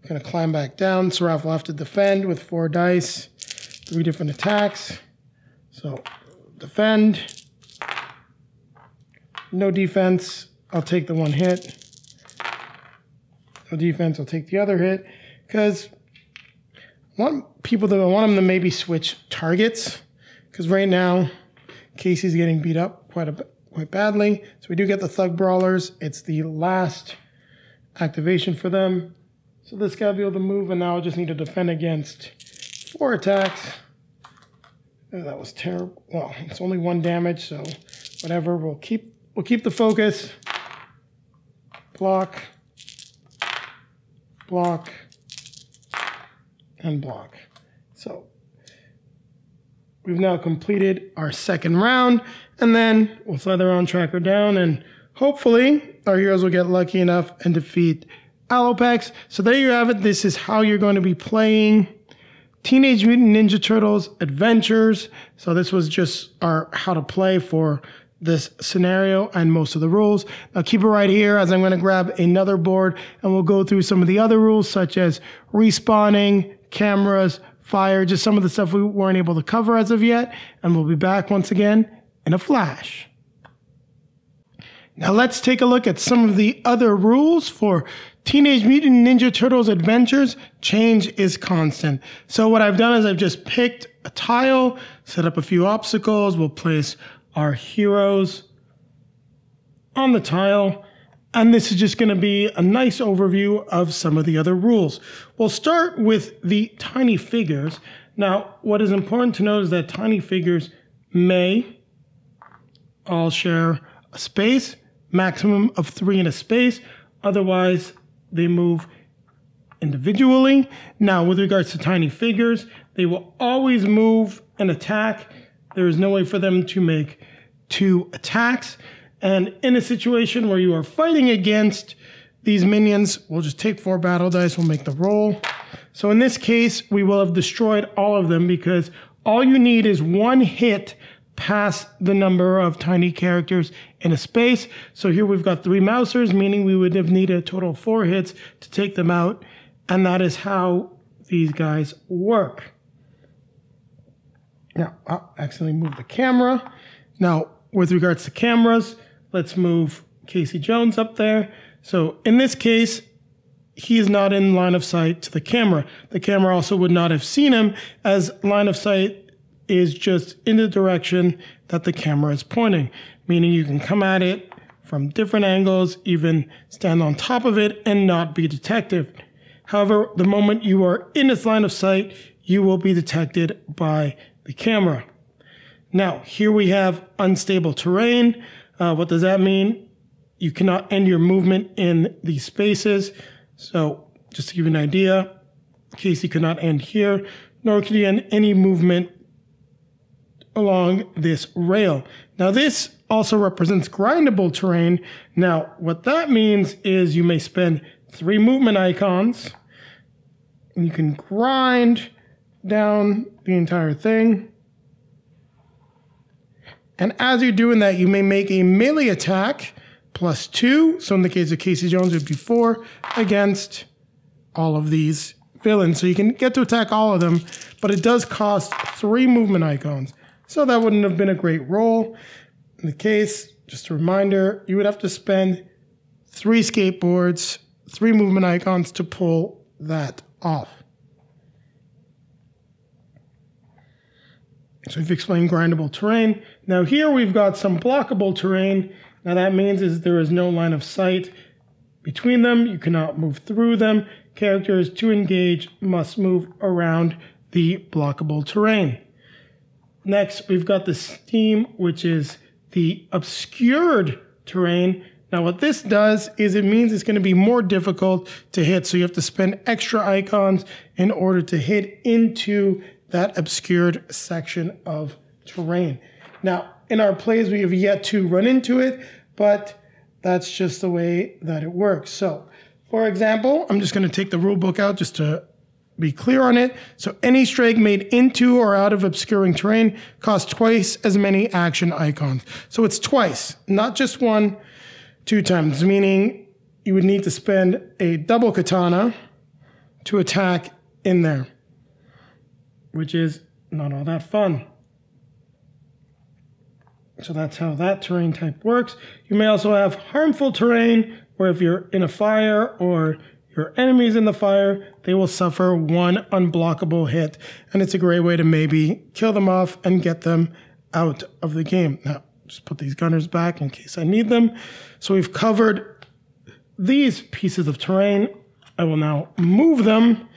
to climb back down. So Raf will have to defend with 4 dice. 3 different attacks. So defend. No defense. I'll take the 1 hit. No defense. I'll take the other hit. Because I want them to maybe switch targets. Because right now, Casey's getting beat up quite badly. So we do get the Thug Brawlers. It's the last activation for them. So this guy will be able to move, and now I just need to defend against 4 attacks. Oh, that was terrible. Well, it's only 1 damage, so whatever. We'll keep the focus. Block, block, and block. So we've now completed our second round, and then we'll slide the round tracker down, and hopefully our heroes will get lucky enough and defeat Alopex. So there you have it. This is how you're going to be playing Teenage Mutant Ninja Turtles Adventures. So this was just our how to play for this scenario and most of the rules. Now keep it right here as I'm going to grab another board and we'll go through some of the other rules such as respawning, cameras, fire, just some of the stuff we weren't able to cover as of yet. And we'll be back once again in a flash. Now let's take a look at some of the other rules for Teenage Mutant Ninja Turtles Adventures. Change is constant. So what I've done is I've just picked a tile, set up a few obstacles. We'll place our heroes on the tile. And this is just going to be a nice overview of some of the other rules. We'll start with the tiny figures. Now, what is important to note is that tiny figures may all share a space, maximum of 3 in a space. Otherwise, they move individually. Now, with regards to tiny figures, they will always move and attack. There is no way for them to make 2 attacks. And in a situation where you are fighting against these minions, we'll just take 4 battle dice, we'll make the roll. So in this case, we will have destroyed all of them because all you need is 1 hit past the number of tiny characters in a space. So here we've got 3 mousers, meaning we would have needed a total of 4 hits to take them out. And that is how these guys work. Now, I'll accidentally move the camera. Now, with regards to cameras, let's move Casey Jones up there. So in this case, he is not in line of sight to the camera. The camera also would not have seen him, as line of sight is just in the direction that the camera is pointing, meaning you can come at it from different angles, even stand on top of it and not be detected. However, the moment you are in its line of sight, you will be detected by the camera. Now, here we have unstable terrain. What does that mean? You cannot end your movement in these spaces. So just to give you an idea, Casey could not end here, nor could he end any movement along this rail. Now, this also represents grindable terrain. Now, what that means is you may spend 3 movement icons, and you can grind down the entire thing. And as you're doing that, you may make a melee attack +2. So in the case of Casey Jones, it would be 4 against all of these villains. So you can get to attack all of them, but it does cost 3 movement icons. So that wouldn't have been a great roll. In the case, just a reminder, you would have to spend 3 skateboards, 3 movement icons to pull that off. So we've explained grindable terrain. Now here we've got some blockable terrain. Now that means is there is no line of sight between them. You cannot move through them. Characters to engage must move around the blockable terrain. Next, we've got the steam, which is the obscured terrain. Now what this does is it means it's going to be more difficult to hit. So you have to spend extra icons in order to hit into that obscured section of terrain. Now, in our plays, we have yet to run into it, but that's just the way that it works. So, for example, I'm just going to take the rule book out just to be clear on it. So any strike made into or out of obscuring terrain costs twice as many action icons. So it's twice, not just 1, 2 times, meaning you would need to spend a double katana to attack in there, which is not all that fun. So that's how that terrain type works. You may also have harmful terrain, where if you're in a fire or your enemy's in the fire, they will suffer 1 unblockable hit. And it's a great way to maybe kill them off and get them out of the game. Now, just put these gunners back in case I need them. So we've covered these pieces of terrain. I will now move them.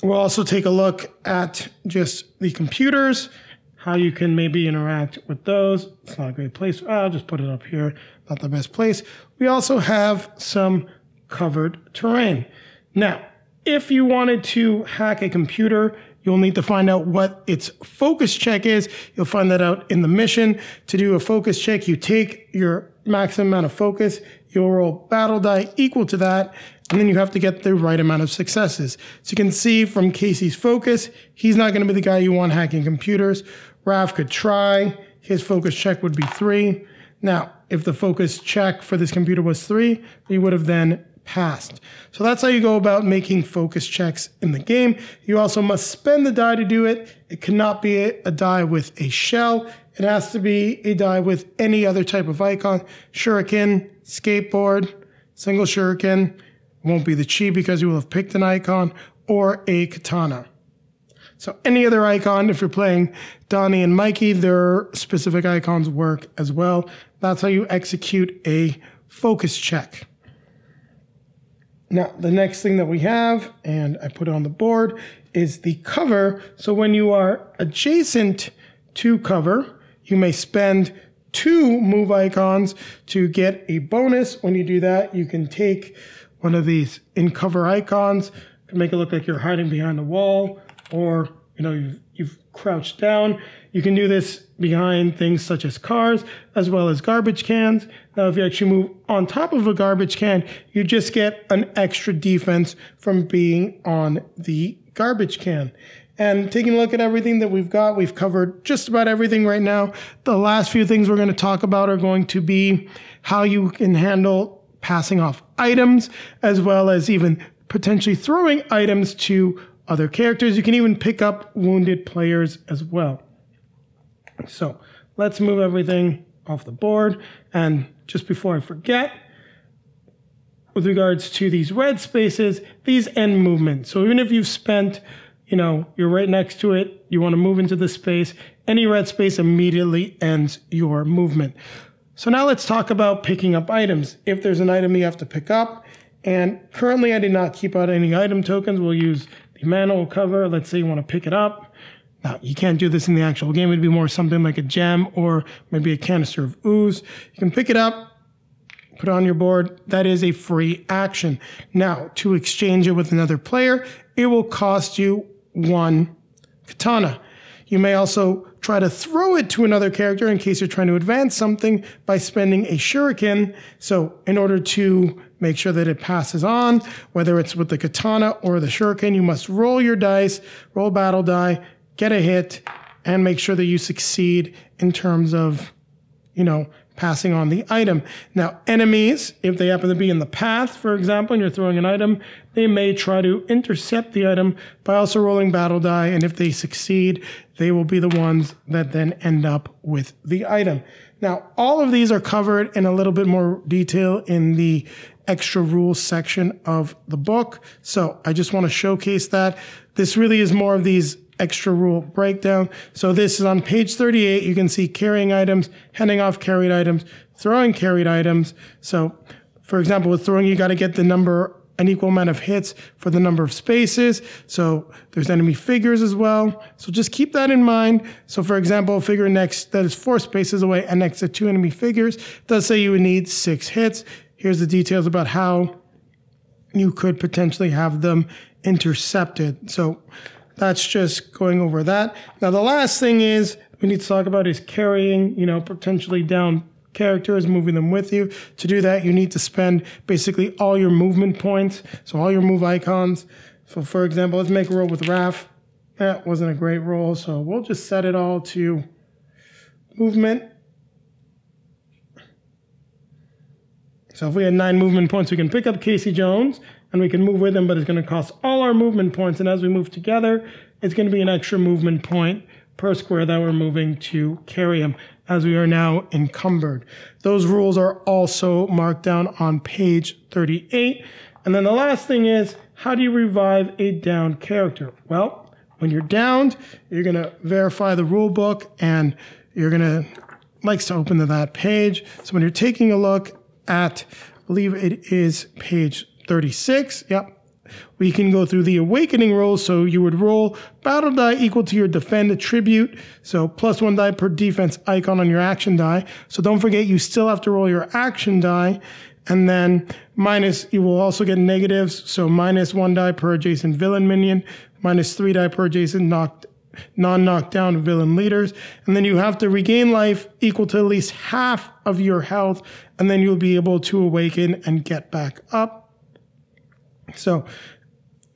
We'll also take a look at just the computers, how you can maybe interact with those. It's not a great place. I'll just put it up here. Not the best place. We also have some covered terrain. Now, if you wanted to hack a computer, you'll need to find out what its focus check is. You'll find that out in the mission. To do a focus check, you take your maximum amount of focus, you'll roll battle die equal to that, and then you have to get the right amount of successes. So you can see from Casey's focus, he's not going to be the guy you want hacking computers. Raph could try. His focus check would be 3. Now, if the focus check for this computer was 3, he would have then passed. So that's how you go about making focus checks in the game. You also must spend the die to do it. It cannot be a die with a shell. It has to be a die with any other type of icon. Shuriken, skateboard, single shuriken. It won't be the chi because you will have picked an icon, or a katana. So any other icon, if you're playing Donnie and Mikey, their specific icons work as well. That's how you execute a focus check. Now, the next thing that we have, and I put on the board, is the cover. So when you are adjacent to cover, you may spend 2 move icons to get a bonus. When you do that, you can take one of these in cover icons to make it look like you're hiding behind a wall, or you've crouched down. You can do this behind things such as cars as well as garbage cans. Now, if you actually move on top of a garbage can, you just get an extra defense from being on the garbage can. And taking a look at everything that we've got, we've covered just about everything right now. The last few things we're going to talk about are going to be how you can handle passing off items, as well as even potentially throwing items to other characters. You can even pick up wounded players as well. So let's move everything off the board. And just before I forget, with regards to these red spaces, these end movement. So even if you've spent, you're right next to it, you want to move into the space, any red space immediately ends your movement. So now let's talk about picking up items. If there's an item you have to pick up, and currently I did not keep out any item tokens, we'll use the manual cover. Let's say you want to pick it up. Now, you can't do this in the actual game. It'd be more something like a gem or maybe a canister of ooze. You can pick it up, put it on your board. That is a free action. Now, to exchange it with another player, it will cost you 1 katana. You may also try to throw it to another character in case you're trying to advance something by spending a shuriken. So in order to make sure that it passes on, whether it's with the katana or the shuriken, you must roll your dice, roll battle die, get a hit, and make sure that you succeed in terms of, passing on the item. Now, enemies, if they happen to be in the path, for example, and you're throwing an item, they may try to intercept the item by also rolling battle die, and if they succeed, they will be the ones that then end up with the item. Now, all of these are covered in a little bit more detail in the extra rules section of the book, so I just want to showcase that. This really is more of these extra rule breakdown. So this is on page 38. You can see carrying items, handing off carried items, throwing carried items. So for example, with throwing, you got to get an equal amount of hits for the number of spaces. So there's enemy figures as well. So just keep that in mind. So for example, a figure next that is 4 spaces away and next to 2 enemy figures does say you would need 6 hits. Here's the details about how you could potentially have them intercepted. So that's just going over that. Now, the last thing is we need to talk about is carrying, potentially down characters, moving them with you. To do that, you need to spend basically all your movement points, so all your move icons. So, for example, let's make a roll with Raph. That wasn't a great roll, so we'll just set it all to movement. So if we had 9 movement points, we can pick up Casey Jones, and we can move with him, but it's going to cost all our movement points. And as we move together, it's going to be an extra movement point per square that we're moving to carry him, as we are now encumbered. Those rules are also marked down on page 38. And then the last thing is, how do you revive a downed character? Well, when you're downed, you're going to verify the rule book, and you're going to likes to open to that page. So when you're taking a look at, I believe it is page 36. Yep. We can go through the awakening rolls. So you would roll battle die equal to your defend attribute. So +1 die per defense icon on your action die. So don't forget, you still have to roll your action die. And then you will also get negatives. So -1 die per adjacent villain minion, -3 die per adjacent non-knockdown villain leaders. And then you have to regain life equal to at least half of your health. And then you'll be able to awaken and get back up. So,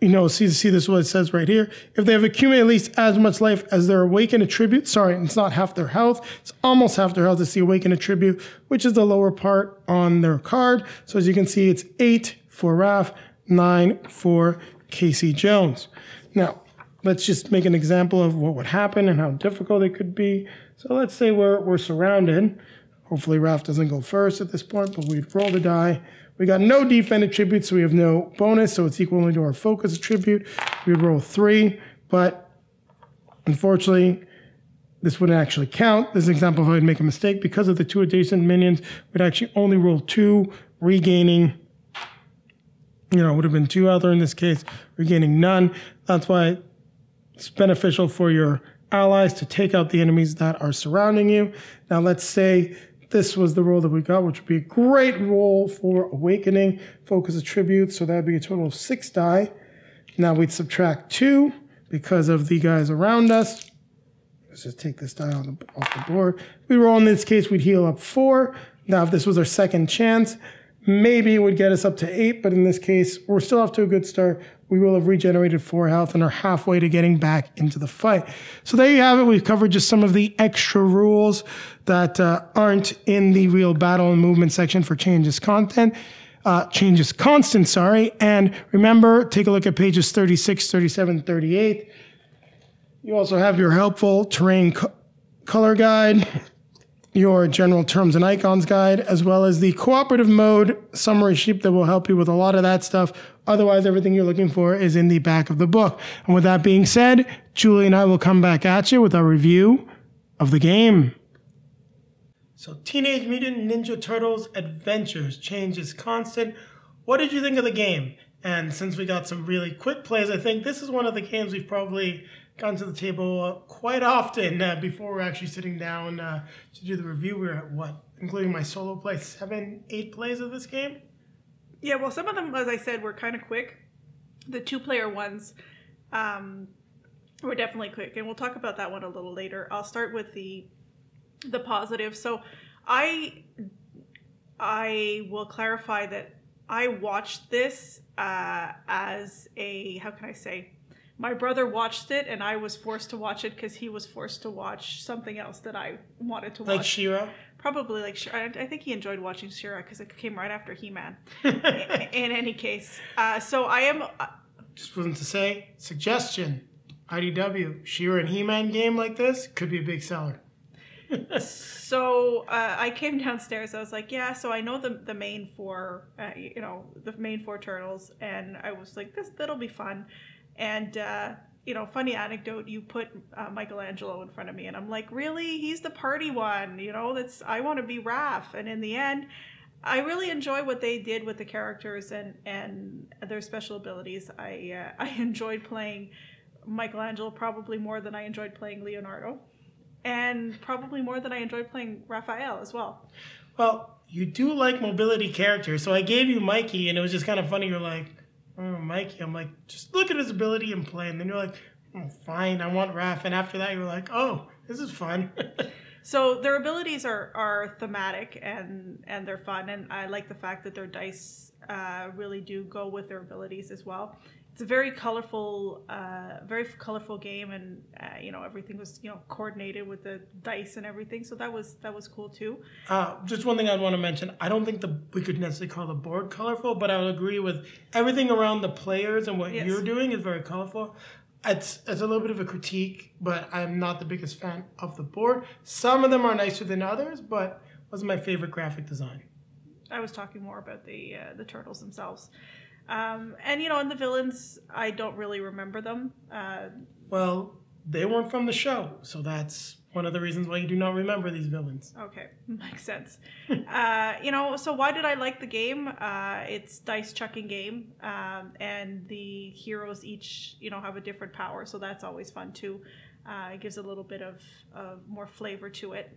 see this is what it says right here. If they have accumulated at least as much life as their awakened attribute, sorry, it's not half their health, it's almost half their health. It's the awakened attribute, which is the lower part on their card. So as you can see, it's 8 for Raph, 9 for Casey Jones. Now, let's just make an example of what would happen and how difficult it could be. So let's say we're surrounded. Hopefully Raph doesn't go first at this point, but we'd roll the die. We got no defend attribute, so we have no bonus, so it's equal only to our focus attribute. We would roll 3, but unfortunately, this wouldn't actually count. This is an example of how I'd make a mistake. Because of the 2 adjacent minions, we'd actually only roll 2, regaining, it would have been 2 out there in this case, regaining none. That's why it's beneficial for your allies to take out the enemies that are surrounding you. Now, let's say this was the roll that we got, which would be a great roll for awakening, focus attribute. So that would be a total of 6 die. Now we'd subtract 2 because of the guys around us. Let's just take this die off the board. We roll in this case, we'd heal up 4. Now, if this was our second chance, maybe it would get us up to 8. But in this case, we're still off to a good start. We will have regenerated 4 health and are halfway to getting back into the fight. So there you have it. We've covered just some of the extra rules that aren't in the real battle and movement section for changes constant. And remember, take a look at pages 36, 37, 38. You also have your helpful terrain color guide, your general terms and icons guide, as well as the cooperative mode summary sheet that will help you with a lot of that stuff. Otherwise, everything you're looking for is in the back of the book. And with that being said, Julie and I will come back at you with our review of the game. So Teenage Mutant Ninja Turtles Adventures Changes Constant. What did you think of the game? And since we got some really quick plays, I think this is one of the games we've probably gone to the table quite often before we're actually sitting down to do the review. We're at what, including my solo play, 7, 8 plays of this game? Yeah, well, some of them, as I said, were kind of quick. The 2-player ones were definitely quick, and we'll talk about that one a little later. I'll start with the positive. So I will clarify that I watched this as a, how can I say, my brother watched it and I was forced to watch it because he was forced to watch something else that I wanted to watch. Like She-Ra? Probably like She-Ra. I think he enjoyed watching She-Ra because it came right after He-Man. In any case. So I am... Just wanted to say, suggestion, IDW, She-Ra and He-Man game like this could be a big seller. So I came downstairs. I was like, yeah. So I know the main 4, the main 4 turtles, and I was like, that'll be fun. And funny anecdote. You put Michelangelo in front of me, and I'm like, really? He's the party one. I want to be Raph. And in the end, I really enjoy what they did with the characters and their special abilities. I enjoyed playing Michelangelo probably more than I enjoyed playing Leonardo. And probably more than I enjoyed playing Raphael as well. Well, you do like mobility characters, so I gave you Mikey, and it was just kind of funny. You're like, oh, Mikey. I'm like, just look at his ability and play. And then you're like, oh, fine, I want Raph. And after that, you're like, oh, this is fun. So their abilities are thematic and they're fun. And I like the fact that their dice really do go with their abilities as well. It's a very colorful game, and everything was coordinated with the dice and everything. So that was cool too. Just one thing I'd want to mention: I don't think we could necessarily call the board colorful, but I would agree with everything around the players and what you're doing is very colorful. It's a little bit of a critique, but I'm not the biggest fan of the board. Some of them are nicer than others, but wasn't my favorite graphic design. I was talking more about the turtles themselves. And the villains, I don't really remember them. Well, they weren't from the show, so that's one of the reasons why you do not remember these villains. Okay, makes sense. So why did I like the game? It's dice chucking game, and the heroes each, have a different power, so that's always fun too. It gives a little bit of more flavor to it.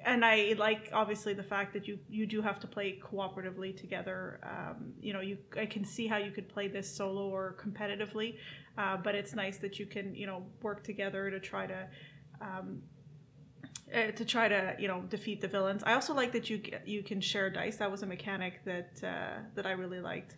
And I like, obviously, the fact that you do have to play cooperatively together. I can see how you could play this solo or competitively, but it's nice that you can, work together to try to, to try to defeat the villains. I also like that you can share dice. That was a mechanic that I really liked.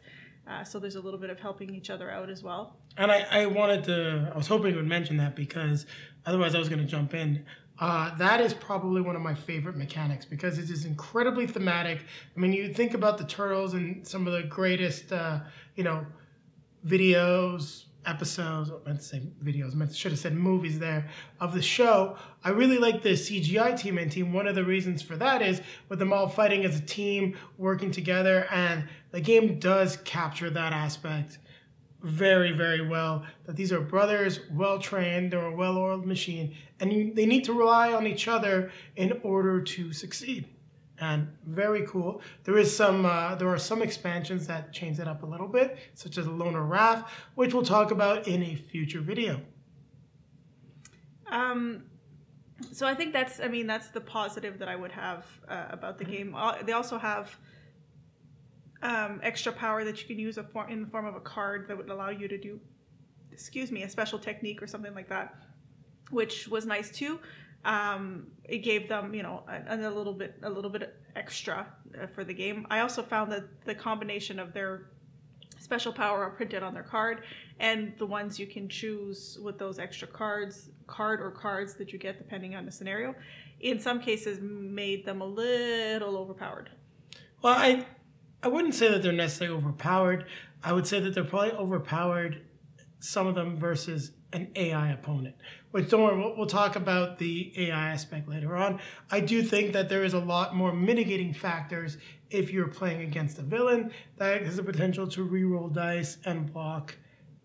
So there's a little bit of helping each other out as well. And I was hoping you would mention that, because otherwise I was going to jump in. That is probably one of my favorite mechanics, because it is incredibly thematic. I mean, you think about the Turtles and some of the greatest, videos, episodes, I meant to say videos, should have said movies there, of the show. I really like the CGI TMNT. One of the reasons for that is with them all fighting as a team, working together, and the game does capture that aspect very, very well, that these are brothers, well-trained, they're a well-oiled machine, and they need to rely on each other in order to succeed. And very cool. There are some expansions that change it up a little bit, such as Loner Raft, which we'll talk about in a future video. So I think that's the positive that I would have about the game. They also have extra power that you can use in the form of a card that would allow you to do, a special technique or something like that, which was nice too. It gave them, a little bit extra for the game. I also found that the combination of their special power are printed on their card, and the ones you can choose with those extra cards that you get depending on the scenario, in some cases made them a little overpowered. Well, I wouldn't say that they're necessarily overpowered. I would say that they're probably overpowered, some of them, versus an AI opponent. Which, don't worry, we'll talk about the AI aspect later on. I do think that there is a lot more mitigating factors if you're playing against a villain that has the potential to reroll dice and block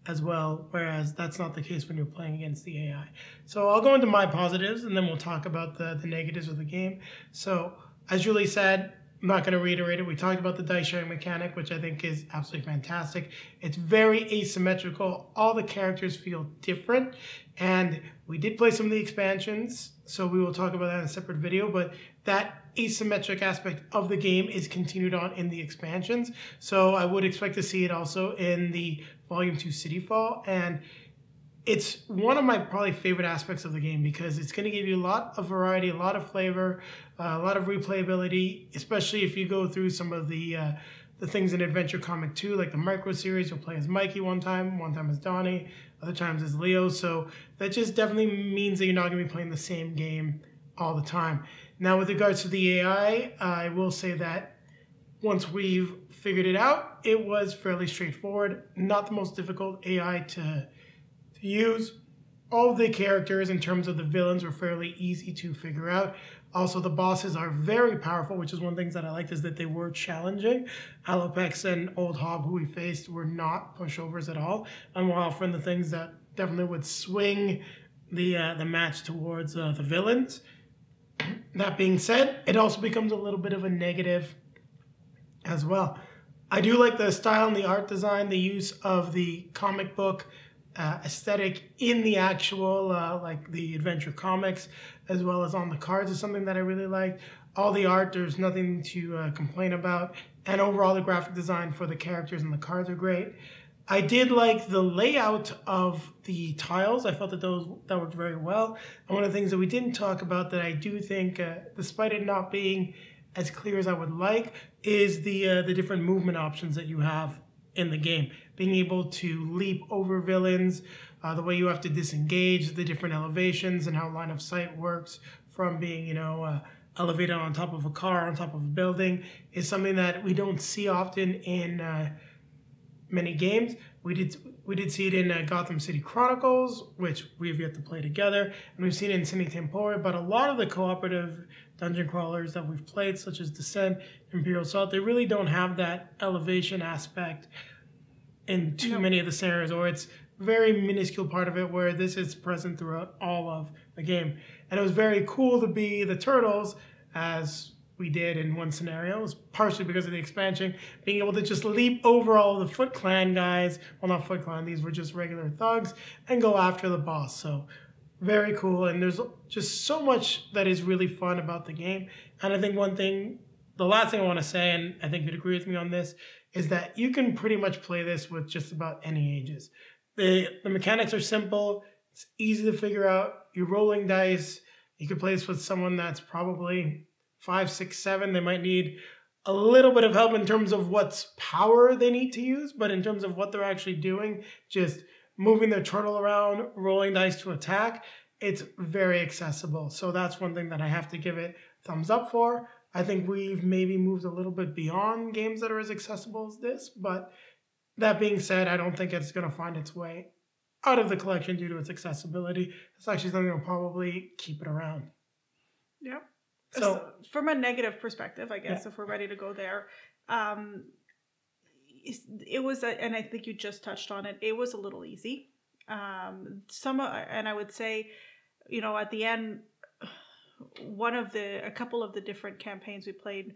as well, whereas that's not the case when you're playing against the AI. So I'll go into my positives, and then we'll talk about the negatives of the game. So, as Julie said, I'm not going to reiterate it. We talked about the dice sharing mechanic, which I think is absolutely fantastic. It's very asymmetrical. All the characters feel different. And we did play some of the expansions, so we will talk about that in a separate video. But that asymmetric aspect of the game is continued on in the expansions. So I would expect to see it also in the Volume 2 Cityfall. And it's one of my probably favorite aspects of the game, because it's going to give you a lot of variety, a lot of flavor, a lot of replayability, especially if you go through some of the things in Adventure Comic 2, like the Micro series. You'll play as Mikey one time as Donnie, other times as Leo. So that just definitely means that you're not going to be playing the same game all the time. Now, with regards to the AI, I will say that once we've figured it out, it was fairly straightforward. Not the most difficult AI to use. All of the characters in terms of the villains were fairly easy to figure out. Also, the bosses are very powerful, which is one of the things that I liked, is that they were challenging. Alopex and Old Hob, who we faced, were not pushovers at all, and were often the things that definitely would swing the match towards the villains. That being said, it also becomes a little bit of a negative as well. I do like the style and the art design, the use of the comic book aesthetic in the actual, like the adventure comics, as well as on the cards, is something that I really liked. All the art, there's nothing to complain about. And overall, the graphic design for the characters and the cards are great. I did like the layout of the tiles. I felt that that worked very well. And one of the things that we didn't talk about that I do think, despite it not being as clear as I would like, is the different movement options that you have in the game. Being able to leap over villains, the way you have to disengage, the different elevations, and how line of sight works from being, elevated on top of a car, on top of a building, is something that we don't see often in many games. We did see it in Gotham City Chronicles, which we have yet to play together, and we've seen it in Cine Tempore, but a lot of the cooperative dungeon crawlers that we've played, such as Descent, Imperial Assault, they really don't have that elevation aspect in too many of the scenarios, or it's very minuscule part of it, where this is present throughout all of the game. And it was very cool to be the Turtles, as we did in one scenario. It was partially because of the expansion, being able to just leap over all the Foot Clan guys, well, not Foot Clan, these were just regular thugs, and go after the boss. So very cool, and there's just so much that is really fun about the game. And I think the last thing I want to say, and I think you'd agree with me on this, is that you can pretty much play this with just about any ages. The mechanics are simple. It's easy to figure out. You're rolling dice. You could play this with someone that's probably 5, 6, 7. They might need a little bit of help in terms of what's power they need to use, but in terms of what they're actually doing, just moving their turtle around, rolling dice to attack, it's very accessible. So that's one thing that I have to give it thumbs up for. I think we've maybe moved a little bit beyond games that are as accessible as this, but that being said, I don't think it's going to find its way out of the collection due to its accessibility. It's actually something that'll probably keep it around. Yep. So from a negative perspective, I guess, if we're ready to go there, it was, and I think you just touched on it, it was a little easy. And I would say, at the end, a couple of the different campaigns we played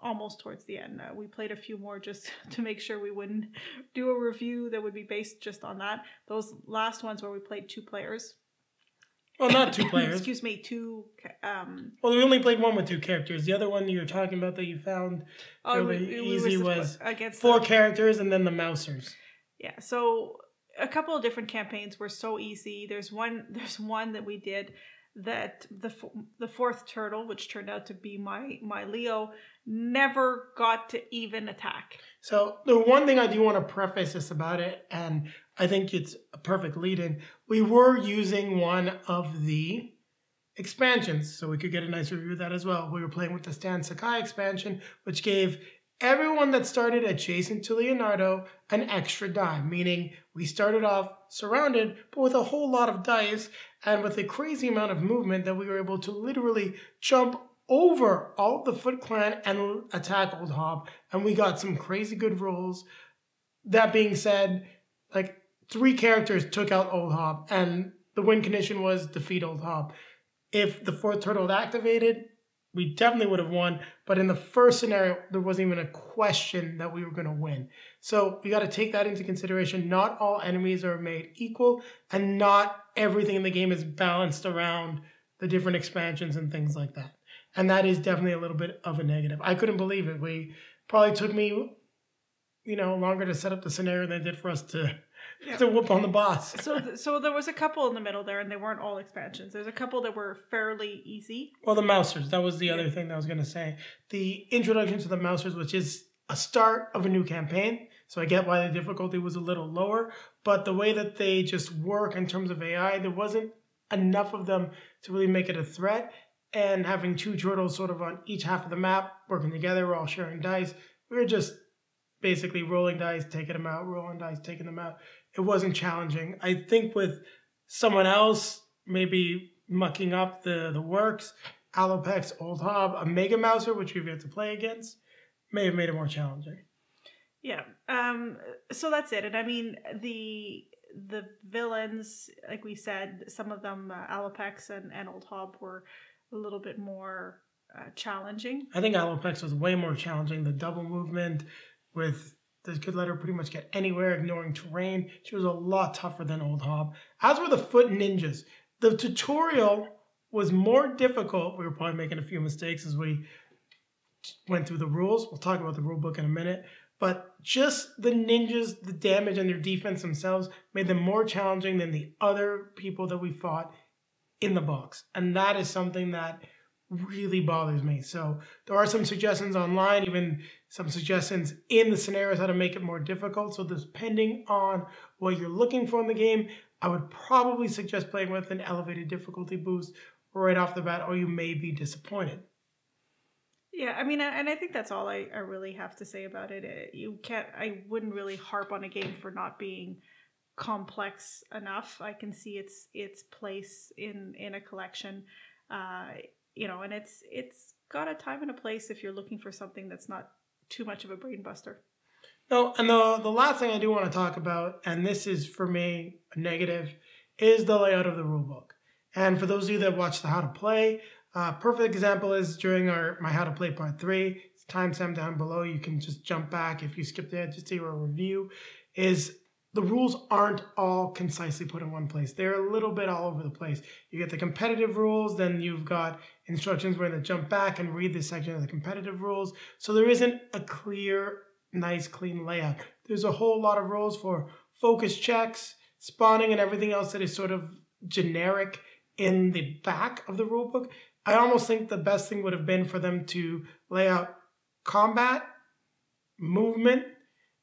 almost towards the end. We played a few more just to make sure we wouldn't do a review that would be based just on that. Those last ones where we played 2 players. Well, not 2 players. Excuse me, 2. Well, we only played one with 2 characters. The other one you're talking about that you found fairly easy was against 4 characters and then the Mousers. Yeah, so a couple of different campaigns were so easy. There's one that we did that the 4th turtle, which turned out to be my Leo, never got to even attack. So the one thing I do want to preface this about it, and I think it's a perfect lead-in, we were using one of the expansions, so we could get a nice review of that as well. We were playing with the Stan Sakai expansion, which gave everyone that started adjacent to Leonardo an extra die, meaning we started off surrounded, but with a whole lot of dice and with a crazy amount of movement that we were able to literally jump over all of the Foot Clan and attack Old Hob, and we got some crazy good rolls. That being said, 3 characters took out Old Hob, and the win condition was defeat Old Hob. If the 4th turtle had activated, we definitely would have won, but in the first scenario, there wasn't even a question that we were going to win. So we got to take that into consideration. Not all enemies are made equal, and not everything in the game is balanced around the different expansions and things like that. And that is definitely a little bit of a negative. I couldn't believe it. We probably took me, longer to set up the scenario than it did for us to whoop on the boss. So there was a couple in the middle there, and they weren't all expansions. There's a couple that were fairly easy. Well, the Mousers, that was the other thing that I was going to say. The introduction to the Mousers, which is a start of a new campaign, so I get why the difficulty was a little lower, but the way that they just work in terms of AI, there wasn't enough of them to really make it a threat, and having 2 turtles sort of on each half of the map, working together, we're all sharing dice. We were just basically rolling dice, taking them out, rolling dice, taking them out. It wasn't challenging. I think with someone else maybe mucking up the works, Alopex, Old Hob, a Mega Mouser, which we've yet to play against, may have made it more challenging. Yeah. So that's it. And I mean, the villains, like we said, some of them, Alopex and Old Hob, were a little bit more challenging. I think Alopex was way more challenging. The double movement could let her pretty much get anywhere, ignoring terrain. She was a lot tougher than Old Hob. As were the Foot Ninjas. The tutorial was more difficult. We were probably making a few mistakes as we went through the rules. We'll talk about the rule book in a minute. But just the ninjas, the damage and their defense themselves made them more challenging than the other people that we fought in the box. And that is something that really bothers me. So there are some suggestions online, even some suggestions in the scenarios how to make it more difficult. So depending on what you're looking for in the game, I would probably suggest playing with an elevated difficulty boost right off the bat, or you may be disappointed. Yeah, I mean, and I think that's all I really have to say about it. I wouldn't really harp on a game for not being complex enough. I can see its place in a collection, and it's got a time and a place if you're looking for something that's not too much of a brain buster. No, and the last thing I do want to talk about, and this is for me a negative, is the layout of the rulebook. And for those of you that watch the How to Play, perfect example is during my How to Play Part 3. It's timestamp down below. You can just jump back if you skipped it, just see our review. Is the rules aren't all concisely put in one place. They're a little bit all over the place. You get the competitive rules, then you've got instructions where to jump back and read this section of the competitive rules. So there isn't a clear, nice, clean layout. There's a whole lot of rules for focus checks, spawning, and everything else that is sort of generic in the back of the rulebook. I almost think the best thing would have been for them to lay out combat, movement,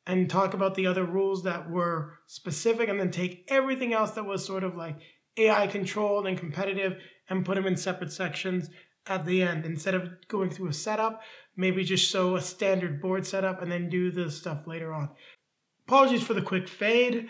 and talk about the other rules that were specific, and then take everything else that was sort of like AI controlled and competitive and put them in separate sections at the end. Instead of going through a setup, maybe just show a standard board setup and then do the stuff later on. Apologies for the quick fade.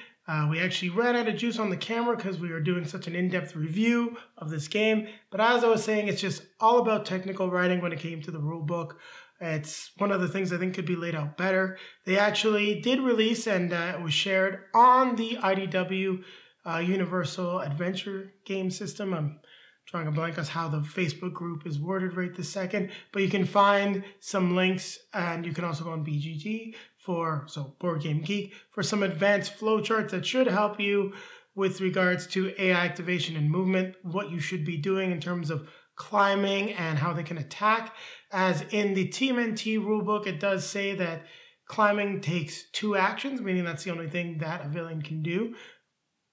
We actually ran out of juice on the camera because we were doing such an in-depth review of this game. But as I was saying, it's just all about technical writing when it came to the rulebook. It's one of the things I think could be laid out better. They actually did release, and it was shared on the IDW Universal Adventure game system. I'm drawing a blank on how the Facebook group is worded right this second, but you can find some links, and you can also go on BGG so Board Game Geek, for some advanced flowcharts that should help you with regards to AI activation and movement, what you should be doing in terms of climbing and how they can attack. As in the TMNT rulebook, it does say that climbing takes 2 actions, meaning that's the only thing that a villain can do.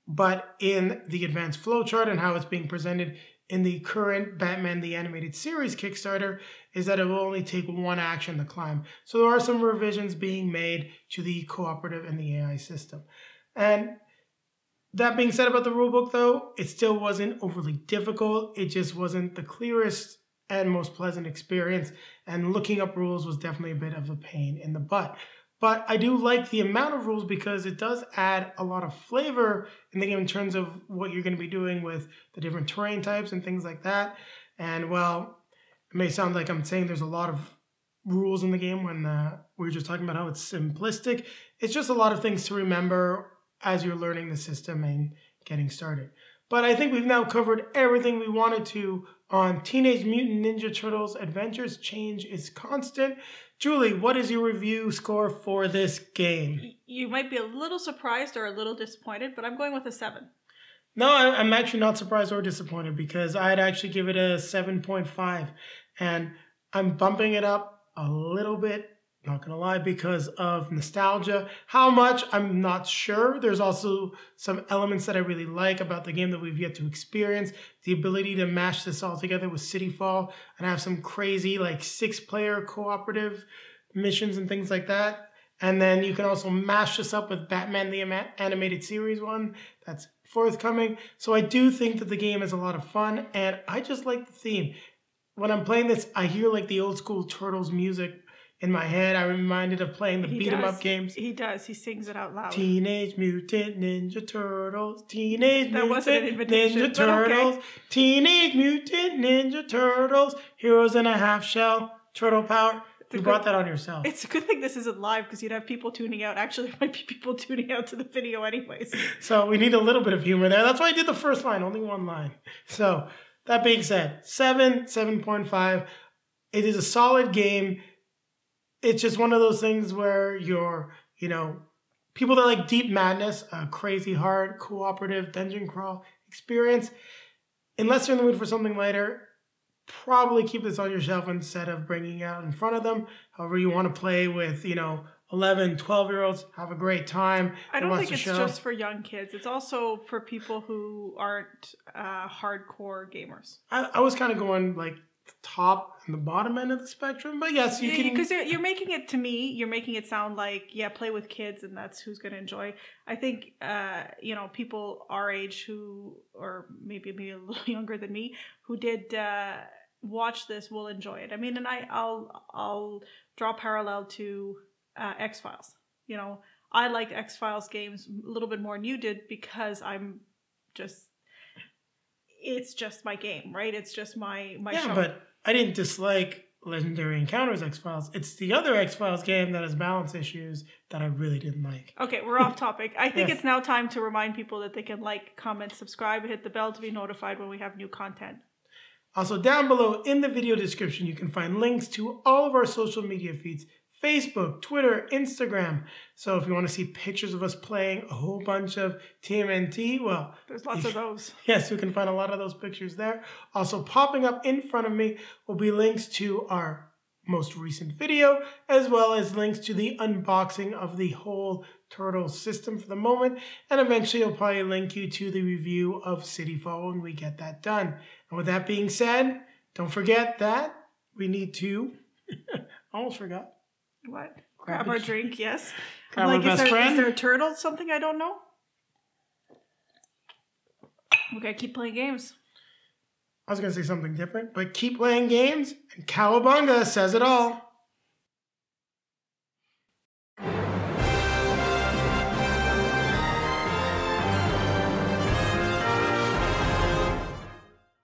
But in the advanced flowchart and how it's being presented in the current Batman the Animated Series Kickstarter, is that it will only take 1 action to climb. So there are some revisions being made to the cooperative and the AI system. And that being said about the rulebook, though, it still wasn't overly difficult. It just wasn't the clearest and most pleasant experience. And looking up rules was definitely a bit of a pain in the butt. But I do like the amount of rules because it does add a lot of flavor in the game in terms of what you're going to be doing with the different terrain types and things like that. And well, it may sound like I'm saying there's a lot of rules in the game when we were just talking about how it's simplistic. It's just a lot of things to remember as you're learning the system and getting started. But I think we've now covered everything we wanted to on Teenage Mutant Ninja Turtles Adventures. Change is constant. Julie, what is your review score for this game? You might be a little surprised or a little disappointed, but I'm going with a 7. No, I'm actually not surprised or disappointed because I'd actually give it a 7.5. And I'm bumping it up a little bit, not going to lie, because of nostalgia. How much, I'm not sure. There's also some elements that I really like about the game that we've yet to experience. The ability to mash this all together with City Fall and have some crazy like 6-player cooperative missions and things like that. And then you can also mash this up with Batman the Animated Series one that's forthcoming. So I do think that the game is a lot of fun, and I just like the theme. When I'm playing this, I hear like the old school Turtles music in my head. I'm reminded of playing the beat 'em up games. He does. He sings it out loud. Teenage Mutant Ninja Turtles. Teenage Mutant Ninja Turtles. Okay. Teenage Mutant Ninja Turtles. Heroes in a half shell. Turtle power. You brought that on yourself. It's a good thing this isn't live because you'd have people tuning out. Actually, there might be people tuning out to the video anyways. So we need a little bit of humor there. That's why I did the first line, only 1 line. So that being said, 7.5. It is a solid game. It's just one of those things where you're, people that like Deep Madness, a crazy hard cooperative dungeon crawl experience, unless you're in the mood for something lighter, probably keep this on your shelf instead of bringing it out in front of them. However you want to play with, 11, 12-year-olds, have a great time. I don't think it's just for young kids. It's also for people who aren't hardcore gamers. I was kind of going like the top and the bottom end of the spectrum, but yes, you can. Because you're making it, to me, you're making it sound like, play with kids and that's who's going to enjoy. I think, people our age who, or maybe a little younger than me, who did watch this will enjoy it. I mean, and I'll draw parallel to X-Files. I liked X-Files games a little bit more than you did because it's just my game, right? It's just my show. Yeah, but I didn't dislike Legendary Encounters X-Files. It's the other X-Files game that has balance issues that I really didn't like. Okay, we're off topic. I think It's now time to remind people that they can like, comment, subscribe, and hit the bell to be notified when we have new content. Also, down below in the video description, you can find links to all of our social media feeds. Facebook, Twitter, Instagram. So if you want to see pictures of us playing a whole bunch of TMNT, well, there's lots of those. Yes, you can find a lot of those pictures there. Also popping up in front of me will be links to our most recent video, as well as links to the unboxing of the whole Turtle system for the moment, and eventually I'll probably link you to the review of Cityfall when we get that done. And with that being said, don't forget that we need to, almost forgot. What? Grab our drink, yes. Grab our best friend. Is there a turtle? Something I don't know? We gotta keep playing games. I was going to say something different, but keep playing games, and Cowabunga says it all.